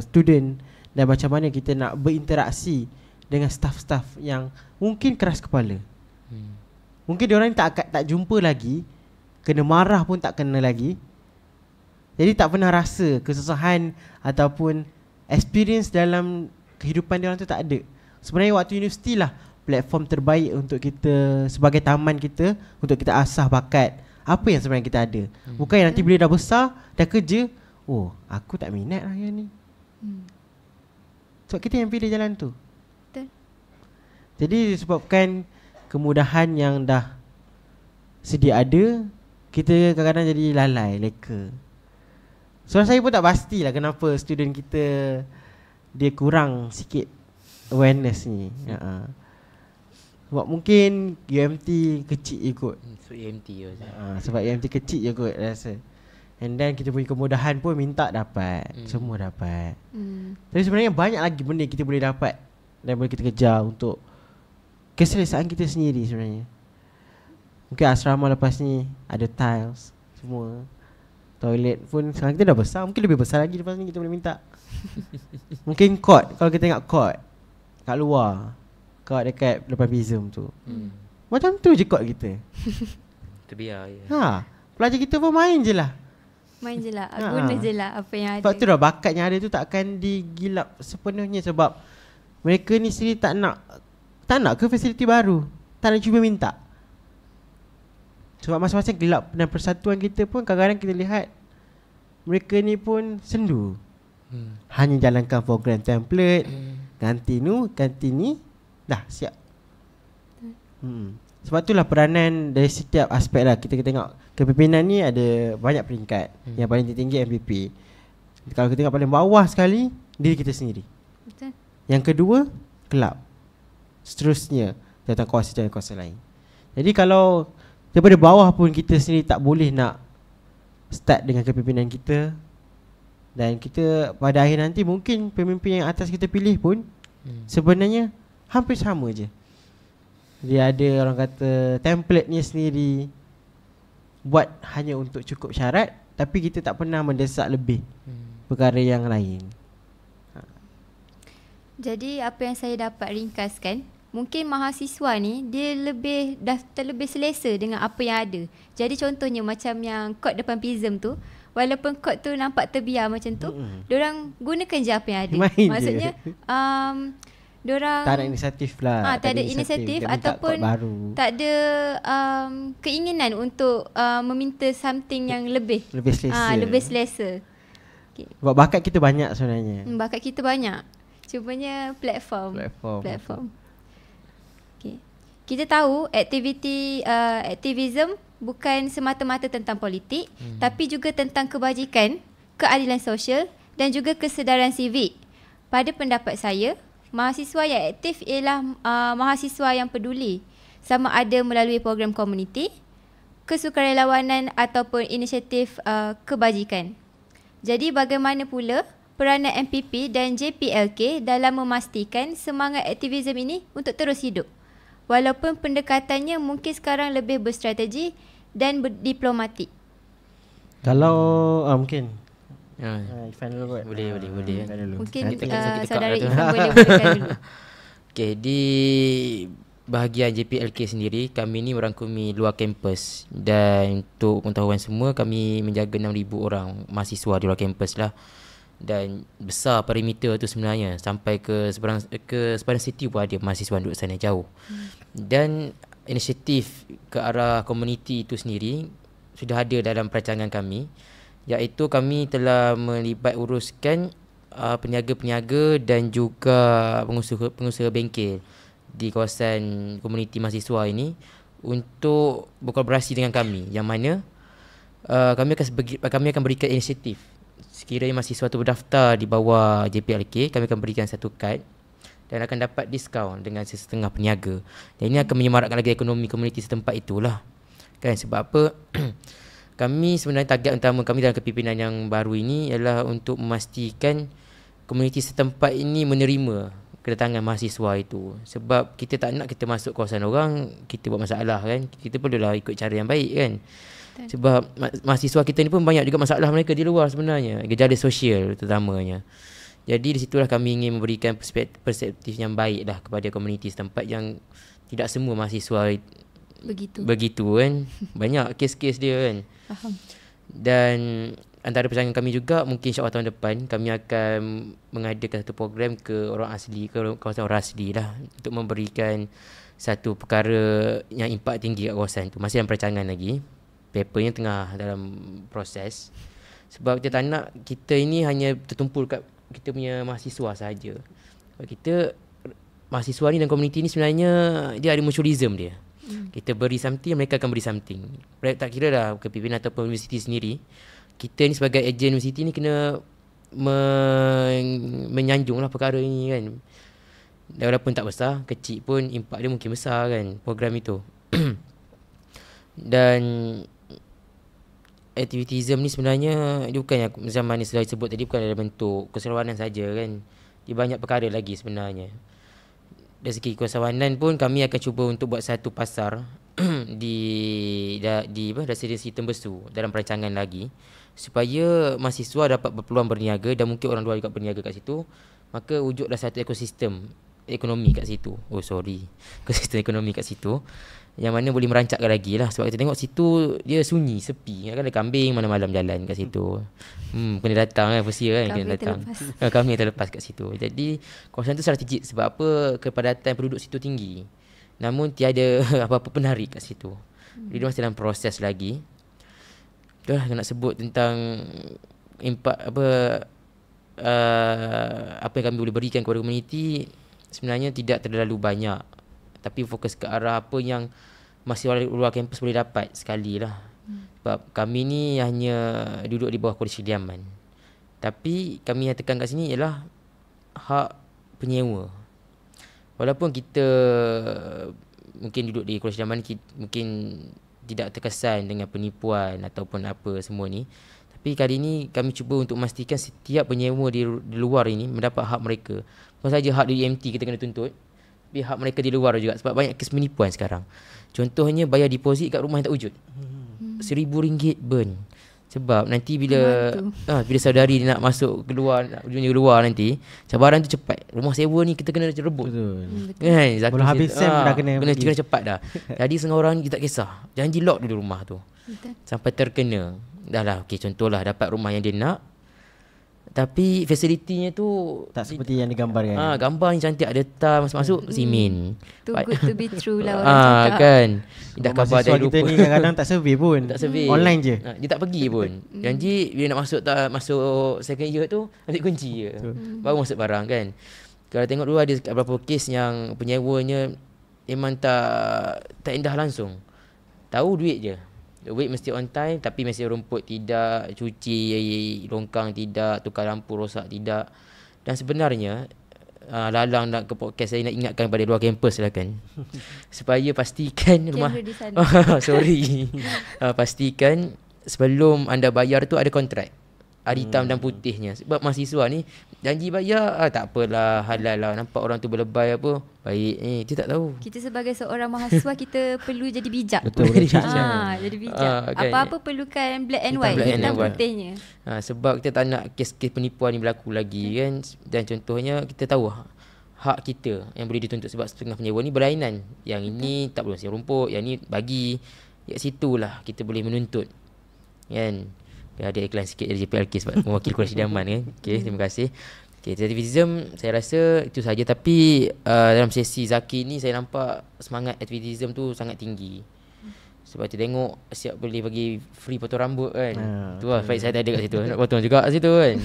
student, dan macam mana kita nak berinteraksi dengan staff-staff yang mungkin keras kepala. Mungkin diorang tak jumpa lagi, kena marah pun tak kena lagi. Jadi tak pernah rasa kesusahan ataupun experience dalam kehidupan diorang tu tak ada. Sebenarnya waktu universiti lah platform terbaik untuk kita, sebagai taman kita, untuk kita asah bakat apa yang sebenarnya kita ada. Bukan yang nanti bila dah besar, dah kerja, oh aku tak minat lah yang ni. Sebab kita yang pilih jalan tu. Betul. Jadi disebabkan kemudahan yang dah sedia ada, kita kadang-kadang jadi lalai, leka. Soalan saya pun tak pastilah kenapa student kita dia kurang sikit awareness ni. Sebab mungkin UMT kecil je kot. UMT je. Sebab UMT kecil je kot rasa. And then kita punya kemudahan pun minta dapat. Semua dapat. Tapi sebenarnya banyak lagi benda kita boleh dapat dan boleh kita kejar untuk keselesaan kita sendiri sebenarnya. Mungkin asrama lepas ni ada tiles semua. Toilet pun sekarang kita dah besar, mungkin lebih besar lagi lepas ni kita boleh minta. Mungkin court, kalau kita tengok court kat luar, court dekat depan Bizum tu. Macam tu je kot kita. Terbiar je. Pelajar kita pun main je lah. Main je lah, guna je lah apa yang Sebab ada. tu dah bakat yang ada tu tak akan digilap sepenuhnya. Sebab mereka ni sendiri tak nak ke fasiliti baru, tak nak cuba minta. Sebab masing-masing gelap. Dan persatuan kita pun kadang-kadang kita lihat mereka ni pun sendu. Hanya jalankan program template, ganti ni, dah siap. Sebab itulah peranan dari setiap aspek lah. Kita tengok kepimpinan ni ada banyak peringkat. Yang paling tinggi MPP. Kalau kita tengok paling bawah sekali, diri kita sendiri. Betul. Yang kedua, kelab. Seterusnya datang kuasa lain. Jadi kalau daripada bawah pun kita sendiri tak boleh nak start dengan kepimpinan kita, dan kita pada akhir nanti mungkin pemimpin yang atas kita pilih pun sebenarnya hampir sama je. Dia ada orang kata template-nya sendiri, buat hanya untuk cukup syarat, tapi kita tak pernah mendesak lebih perkara yang lain. Jadi apa yang saya dapat ringkaskan, mungkin mahasiswa ni dia dah terlebih selesa dengan apa yang ada. Jadi contohnya macam yang kod depan PISM tu, walaupun kod tu nampak terbiar macam tu, diorang gunakan je apa yang ada. Main Maksudnya diorang tak ada inisiatif lah. tak ada inisiatif ataupun tak ada keinginan untuk meminta something yang lebih selesa. Lebih selesa. Okay. Sebab bakat kita banyak sebenarnya. Bakat kita banyak. Cumanya platform. Okay. Kita tahu aktivism bukan semata-mata tentang politik, tapi juga tentang kebajikan, keadilan sosial dan juga kesedaran sivik. Pada pendapat saya, mahasiswa yang aktif ialah mahasiswa yang peduli, sama ada melalui program komuniti, kesukarelawanan ataupun inisiatif kebajikan. Jadi bagaimana pula peranan MPP dan JPLK dalam memastikan semangat aktivism ini untuk terus hidup? Walaupun pendekatannya mungkin sekarang lebih berstrategi dan berdiplomatik. Kalau mungkin Ifan dulu kot. Boleh. Mungkin Kita saudara dekat Ifan boleh mulakan dulu. Okay, di bahagian JPLK sendiri, kami ni merangkumi luar kampus. Dan untuk pengetahuan semua, kami menjaga 6,000 orang mahasiswa di luar kampus lah. Dan besar perimeter tu sebenarnya, sampai ke sebarang city pun ada mahasiswa duduk sana jauh. Dan inisiatif ke arah komuniti itu sendiri sudah ada dalam perancangan kami, iaitu kami telah melibat uruskan peniaga-peniaga dan juga pengusaha bengkel di kawasan komuniti mahasiswa ini untuk berkolaborasi dengan kami, yang mana kami akan berikan inisiatif. Sekiranya mahasiswa tu berdaftar di bawah JPLK, kami akan berikan satu kad dan akan dapat diskaun dengan sesetengah peniaga. Dan ini akan menyemarakkan lagi ekonomi komuniti setempat itulah. Kan, sebab apa? Kami sebenarnya target utama kami dalam kepimpinan yang baru ini ialah untuk memastikan komuniti setempat ini menerima kedatangan mahasiswa itu. Sebab kita tak nak kita masuk kawasan orang, kita buat masalah kan. Kita perlulah ikut cara yang baik kan. Sebab mahasiswa kita ni pun banyak juga masalah mereka di luar sebenarnya, gejala sosial terutamanya. Jadi di situlah kami ingin memberikan perspektif yang baik lah kepada komuniti setempat, yang tidak semua mahasiswa begitu kan. Banyak kes-kes dia kan. Faham. Dan antara perancangan kami juga, mungkin insyaAllah tahun depan kami akan mengadakan satu program ke orang asli, ke kawasan orang asli lah, untuk memberikan satu perkara yang impak tinggi kat kawasan tu. Masih dalam perancangan lagi, papernya tengah dalam proses. Sebab kita tak nak kita ini hanya tertumpul kat kita punya mahasiswa sahaja. Sebab kita, mahasiswa ni dan komuniti ni sebenarnya dia ada mutualism dia. Kita beri something, mereka akan beri something. Tak kira lah kepimpinan ataupun universiti sendiri, kita ni sebagai ejen universiti ni kena menyanjung lah perkara ini kan. Dan walaupun tak besar, kecil pun impak dia mungkin besar kan, program itu. Dan aktivitism ni sebenarnya dia bukan yang macam mana saya sebut tadi, bukan dalam bentuk keseruanan saja kan. Dia banyak perkara lagi sebenarnya. Dari segi keseruanan pun kami akan cuba untuk buat satu pasar di residensi Tembesu dalam perancangan lagi, supaya mahasiswa dapat berpeluang berniaga dan mungkin orang luar juga berniaga kat situ. Maka wujudlah satu ekosistem ekonomi kat situ. Ekosistem ekonomi kat situ, yang mana boleh merancakkan lagi lah. Sebab kita tengok situ dia sunyi, sepi. Kan ada kambing malam-malam jalan kat situ. Kena datang kan, persia kan, kena datang. Kami yang terlepas kat situ. Jadi kawasan tu strategik. Sebab apa? Kepadatan penduduk situ tinggi. Namun tiada apa-apa penarik kat situ. Jadi dia masih dalam proses lagi. Itulah nak sebut tentang impak apa yang kami boleh berikan kepada komuniti. Sebenarnya tidak terlalu banyak, tapi fokus ke arah apa yang masih luar kampus boleh dapat sekali lah. Sebab kami ni hanya duduk di bawah koalisi kediaman. Tapi kami yang tekan kat sini ialah hak penyewa. Walaupun kita mungkin duduk di koalisi kediaman, mungkin tidak terkesan dengan penipuan ataupun apa semua ni. Tapi kali ini kami cuba untuk memastikan setiap penyewa di luar ini mendapat hak mereka. Bukan saja hak di UMT kita kena tuntut, tapi hak mereka di luar juga. Sebab banyak kes penipuan sekarang. Contohnya bayar deposit kat rumah yang tak wujud. RM1,000 burn. Sebab nanti bila saudari dia nak masuk keluar, nak keluar nanti, cabaran tu cepat. Rumah sewa ni kita kena rebut. Kan? Belum habis sem dah kena cepat dah. Jadi setengah orang ni tak kisah. Janji lock dulu rumah tu. Sampai terkena. Dah lah, okey, contohlah dapat rumah yang dia nak, tapi fasilitinya tu tak seperti yang digambarkan. Gambar yang cantik, ada tas masuk simen. Too good to be true lah orang cakap. Kan. Dah khabar dari kita ni kadang-kadang tak survey pun. Tak survey. Online je. Dia tak pergi pun. Janji bila nak masuk second year tu ambil kunci je. Baru masuk barang kan. Kalau tengok dulu ada beberapa kes yang penyewanya memang tak indah langsung. Tahu duit je. Duit mesti on time, tapi mesti rumput tidak, cuci longkang tidak, tukar lampu rosak tidak. Dan sebenarnya Lalang nak ke podcast, saya nak ingatkan pada luar kampus lah kan. Supaya pastikan rumah pastikan sebelum anda bayar tu ada kontrak, ada hitam dan putihnya. Sebab mahasiswa ni janji bayar, tak apalah, halal lah. Nampak orang tu berlebay apa, baik ni, dia tak tahu. Kita sebagai seorang mahasiswa kita perlu jadi bijak. Betul. Jadi bijak. Kan. Apa-apa perlukan black and white, hitam putihnya. Sebab kita tak nak kes-kes penipuan ni berlaku lagi kan. Dan contohnya kita tahu hak kita yang boleh dituntut, sebab setengah penyewa ni berlainan. Yang ini tak boleh sewa rumput, yang ni bagi. Kat situlah kita boleh menuntut kan. Ada iklan sikit dari JPLK sebab mewakili koalisi Daman kan. Okey, terima kasih. Okey, aktivism saya rasa itu saja, tapi dalam sesi Zaki ni saya nampak semangat aktivism tu sangat tinggi. Sebab kita tengok siap boleh bagi free potong rambut kan. Tu lah fight saya tak ada kat situ. Nak potong juga kat situ kan.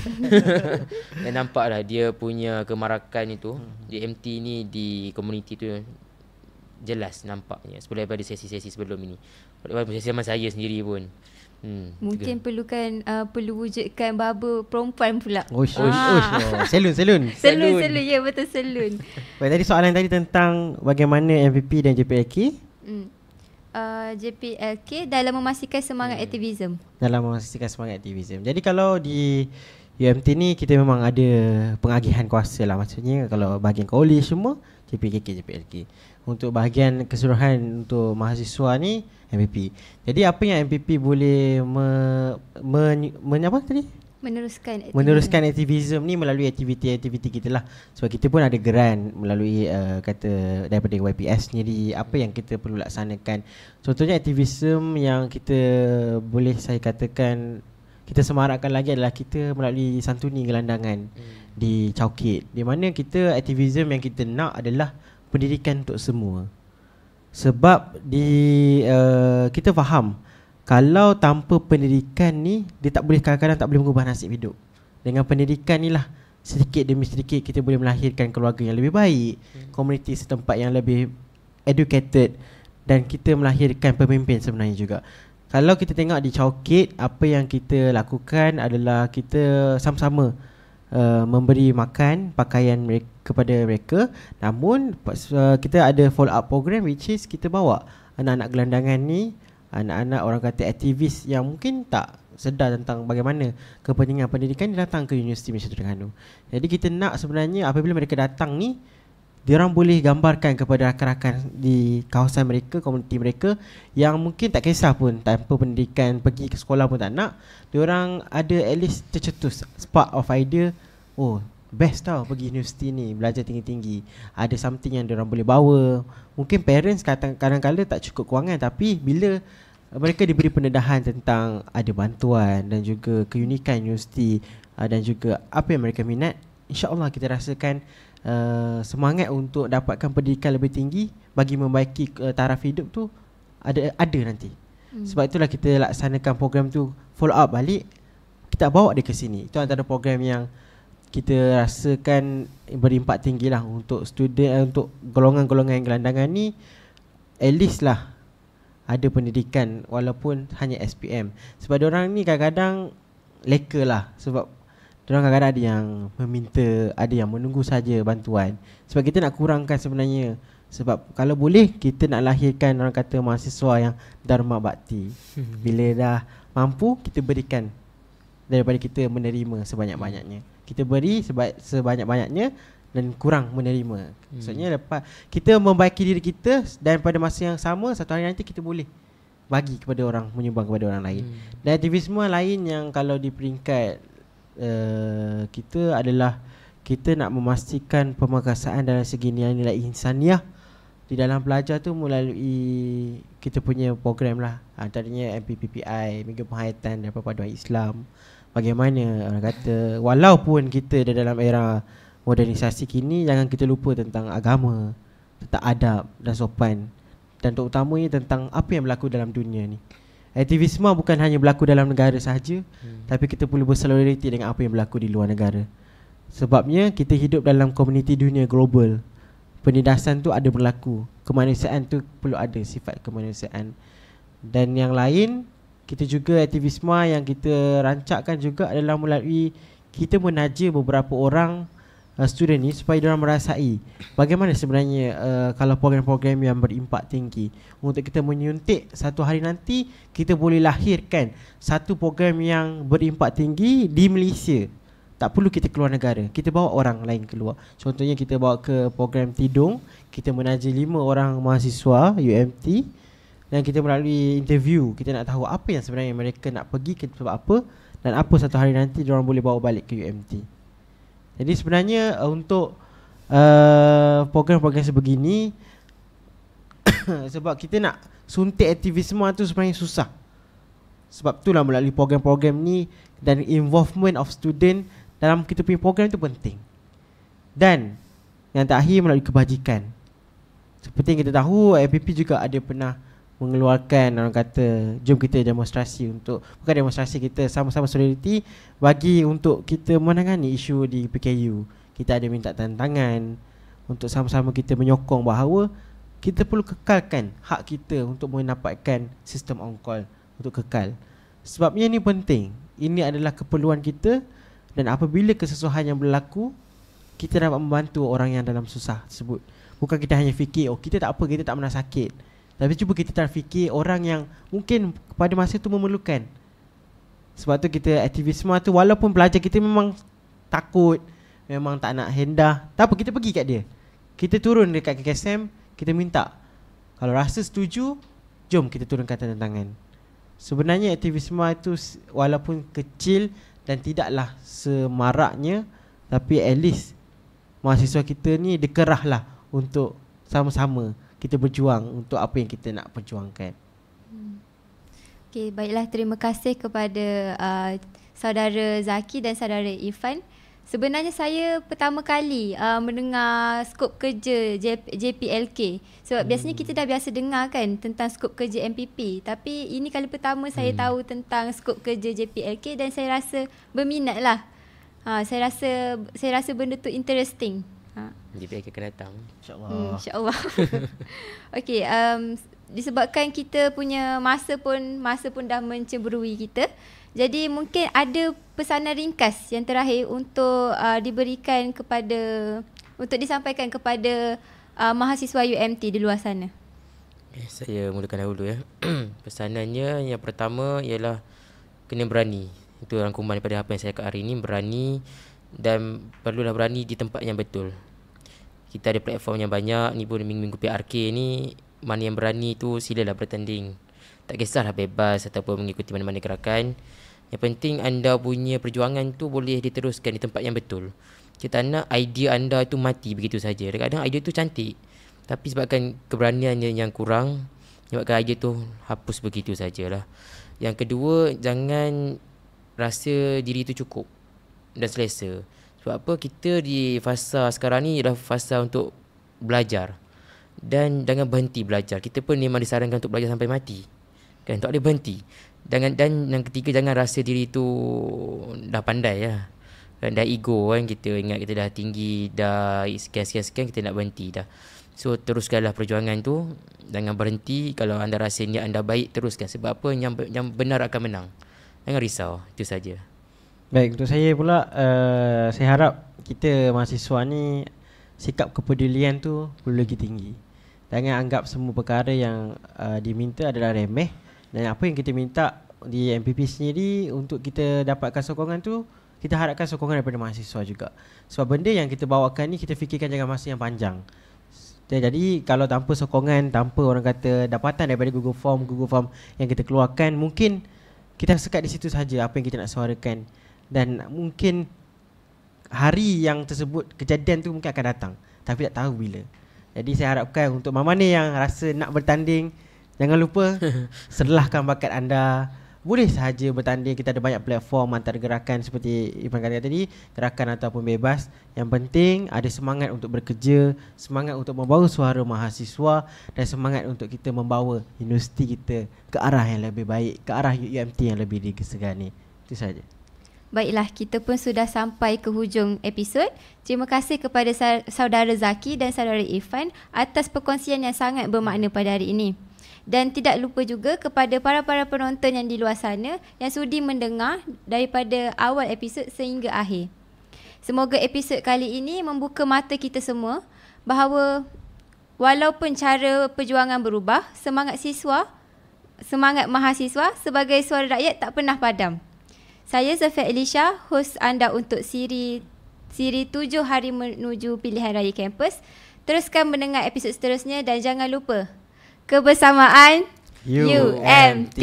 Dan nampaklah dia punya kemarakan itu di MT ni, di komuniti tu jelas nampaknya sebelum daripada sesi-sesi sebelum ini. Daripada sesi zaman saya sendiri pun. Mungkin perlu wujudkan barber perempuan pula. Salon. Ya, betul, salon. Baik, tadi soalan tadi tentang bagaimana MVP dan JPLK. JPLK dalam memastikan semangat aktivism. Jadi kalau di UMT ni kita memang ada pengagihan kuasa lah. Maksudnya kalau bahagian college semua JPLK. Untuk bahagian keseluruhan untuk mahasiswa ni MVP. Jadi apa yang MVP boleh meneruskan aktivism ni melalui aktiviti-aktiviti kita lah. Sebab kita pun ada grant melalui kata daripada YPS sendiri, apa yang kita perlu laksanakan. Contohnya aktivism yang kita boleh saya katakan kita semarakkan lagi adalah kita melalui santuni gelandangan di Chowkit, di mana kita aktivism yang kita nak adalah pendidikan untuk semua. Sebab kita faham kalau tanpa pendidikan ni dia kadang-kadang tak boleh mengubah nasib hidup. Dengan pendidikan ni lah sedikit demi sedikit kita boleh melahirkan keluarga yang lebih baik, komuniti setempat yang lebih educated, dan kita melahirkan pemimpin sebenarnya juga. Kalau kita tengok di Chowkit, apa yang kita lakukan adalah kita sama-sama memberi makan pakaian kepada mereka. Namun kita ada follow up program, which is kita bawa anak-anak gelandangan ni, anak-anak orang kata aktivis yang mungkin tak sedar tentang bagaimana kepentingan pendidikan, dia datang ke Universiti Malaysia Terengganu. Jadi kita nak sebenarnya apabila mereka datang ni, diorang boleh gambarkan kepada rakan-rakan di kawasan mereka, komuniti mereka yang mungkin tak kisah pun tanpa pendidikan, pergi ke sekolah pun tak nak, diorang ada at least tercetus spark of idea. best tau pergi universiti ni, belajar tinggi-tinggi. Ada something yang diorang boleh bawa. Mungkin parents kadang-kadang tak cukup kewangan, tapi bila mereka diberi pendedahan tentang ada bantuan dan juga keunikan universiti dan juga apa yang mereka minat, insya-Allah kita rasakan semangat untuk dapatkan pendidikan lebih tinggi bagi membaiki taraf hidup tu ada nanti. Sebab itulah kita laksanakan program tu, follow up balik, kita bawa dia ke sini. Itu antara program yang kita rasakan berimpak tinggi lah untuk student, untuk golongan-golongan yang gelandangan ni. At least lah ada pendidikan walaupun hanya SPM. Sebab diorang ni kadang-kadang leka lah. Sebab diorang kadang-kadang ada yang meminta, ada yang menunggu saja bantuan. Sebab kita nak kurangkan sebenarnya. Sebab kalau boleh kita nak lahirkan orang kata mahasiswa yang dharma bakti. Bila dah mampu, kita berikan daripada kita menerima sebanyak-banyaknya. Kita beri sebanyak-banyaknya dan kurang menerima. Maksudnya lepas kita membaiki diri kita, dan pada masa yang sama satu hari nanti kita boleh bagi kepada orang, menyumbang kepada orang lain. Dan aktivisme lain yang kalau di peringkat kita adalah kita nak memastikan pemerkasaan dalam segi nilai-nilai insaniah di dalam pelajar tu melalui kita punya program lah. Antaranya MPPPI, Minggu Penghayatan dan Perpaduan Islam. Bagaimana orang kata, walaupun kita dalam era modernisasi kini, jangan kita lupa tentang agama, tentang adab dan sopan, dan terutamanya tentang apa yang berlaku dalam dunia ni. Aktivisme bukan hanya berlaku dalam negara sahaja, tapi kita perlu bersolidariti dengan apa yang berlaku di luar negara. Sebabnya kita hidup dalam komuniti dunia global. Penindasan tu ada berlaku, kemanusiaan tu perlu ada sifat kemanusiaan. Dan yang lain, kita juga aktivisme yang kita rancakkan juga adalah melalui kita menaja beberapa orang student ni supaya diorang merasai bagaimana sebenarnya kalau program-program yang berimpak tinggi, untuk kita menyuntik satu hari nanti kita boleh lahirkan satu program yang berimpak tinggi di Malaysia. Tak perlu kita keluar negara, kita bawa orang lain keluar. Contohnya kita bawa ke program Tidung, kita menaja 5 orang mahasiswa UMT, dan kita melalui interview kita nak tahu apa yang sebenarnya mereka nak pergi ke sebab apa, dan apa satu hari nanti diorang boleh bawa balik ke UMT. Jadi sebenarnya untuk program-program sebegini sebab kita nak suntik aktivisme tu sebenarnya susah. Sebab itulah melalui program-program ni dan involvement of student dalam kita punya program tu penting. Dan yang terakhir melalui kebajikan. Seperti yang kita tahu, APP juga ada pernah mengeluarkan orang kata jom kita demonstrasi untuk, bukan demonstrasi, kita sama-sama solidariti bagi untuk kita menangani isu di PKU. Kita ada minta tantangan untuk sama-sama kita menyokong bahawa kita perlu kekalkan hak kita untuk mendapatkan sistem on-call untuk kekal. Sebabnya ini penting. Ini adalah keperluan kita, dan apabila kesesuaian yang berlaku, kita dapat membantu orang yang dalam susah tersebut. Bukan kita hanya fikir, oh kita tak apa, kita tak pernah sakit. Tapi cuba kita terfikir orang yang mungkin pada masa itu memerlukan. Sebab tu kita aktivisme tu, walaupun pelajar kita memang takut, memang tak nak hendah, tak apa, kita pergi kat dia. Kita turun dekat KKSM, kita minta, kalau rasa setuju, jom kita turunkan tanda tangan. Sebenarnya aktivisme itu walaupun kecil dan tidaklah semaraknya, tapi at least mahasiswa kita ni dikerahlah untuk sama-sama kita berjuang untuk apa yang kita nak perjuangkan. Okay, baiklah, terima kasih kepada saudara Zaki dan saudara Irfan. Sebenarnya saya pertama kali mendengar skop kerja JPLK. Sebab biasanya kita dah biasa dengar kan tentang skop kerja MPP. Tapi ini kali pertama saya tahu tentang skop kerja JPLK, dan saya rasa berminat lah. Saya rasa benda tu interesting. JPLK akan datang, InsyaAllah. InsyaAllah. Okay, disebabkan kita punya masa pun dah mencemburui kita. Jadi mungkin ada pesanan ringkas yang terakhir untuk untuk disampaikan kepada mahasiswa UMT di luar sana. Okay, saya mulakan dahulu ya. Pesanannya yang pertama ialah kena berani. Itu rangkuman daripada apa yang saya cakap hari ini. Berani, dan perlulah berani di tempat yang betul. Kita ada platform yang banyak. Ni pun minggu-minggu PRK ni, mana yang berani tu silalah bertanding. Tak kisahlah bebas ataupun mengikuti mana-mana gerakan. Yang penting anda punya perjuangan tu boleh diteruskan di tempat yang betul. Kita tak nak idea anda tu mati begitu saja. Kadang-kadang idea tu cantik, tapi sebabkan keberaniannya yang kurang, sebabkan idea tu hapus begitu sajalah. Yang kedua, jangan rasa diri tu cukup dan selesa. Sebab apa? Kita di fasa sekarang ni adalah fasa untuk belajar. Dan jangan berhenti belajar. Kita pun memang disarankan untuk belajar sampai mati. Kan, tak boleh berhenti. Dan yang ketiga, jangan rasa diri tu dah pandai lah. Kan, dah ego kan, kita ingat kita dah tinggi, dah sekian-sekian, kita nak berhenti dah. So teruskanlah perjuangan tu. Jangan berhenti. Kalau anda rasa niat anda baik, teruskan. Sebab apa? Yang benar akan menang. Jangan risau. Itu saja. Baik, untuk saya pula, saya harap kita mahasiswa ni sikap kepedulian tu perlu lagi tinggi. Jangan anggap semua perkara yang diminta adalah remeh. Dan apa yang kita minta di MPP sendiri untuk kita dapatkan sokongan tu, kita harapkan sokongan daripada mahasiswa juga. Sebab benda yang kita bawakan ni kita fikirkan jangka masa yang panjang. Jadi kalau tanpa sokongan, tanpa orang kata dapatan daripada Google Form yang kita keluarkan, mungkin kita sekat di situ saja apa yang kita nak suarakan. Dan mungkin hari yang tersebut, kejadian tu mungkin akan datang, tapi tak tahu bila. Jadi saya harapkan untuk mana yang rasa nak bertanding, jangan lupa sedalahkan bakat anda. Boleh sahaja bertanding. Kita ada banyak platform antara gerakan seperti Ipan kata tadi, gerakan ataupun bebas. Yang penting ada semangat untuk bekerja, semangat untuk membawa suara mahasiswa, dan semangat untuk kita membawa universiti kita ke arah yang lebih baik, ke arah UMT yang lebih disegani. Itu saja. Baiklah, kita pun sudah sampai ke hujung episod. Terima kasih kepada saudara Zaki dan saudara Irfan atas perkongsian yang sangat bermakna pada hari ini. Dan tidak lupa juga kepada para penonton yang di luar sana yang sudi mendengar daripada awal episod sehingga akhir. Semoga episod kali ini membuka mata kita semua bahawa walaupun cara perjuangan berubah, semangat mahasiswa sebagai suara rakyat tak pernah padam. Saya Zafia Elisha, hos anda untuk siri 7 hari menuju pilihan raya kampus. Teruskan mendengar episod seterusnya dan jangan lupa kebersamaan UMT.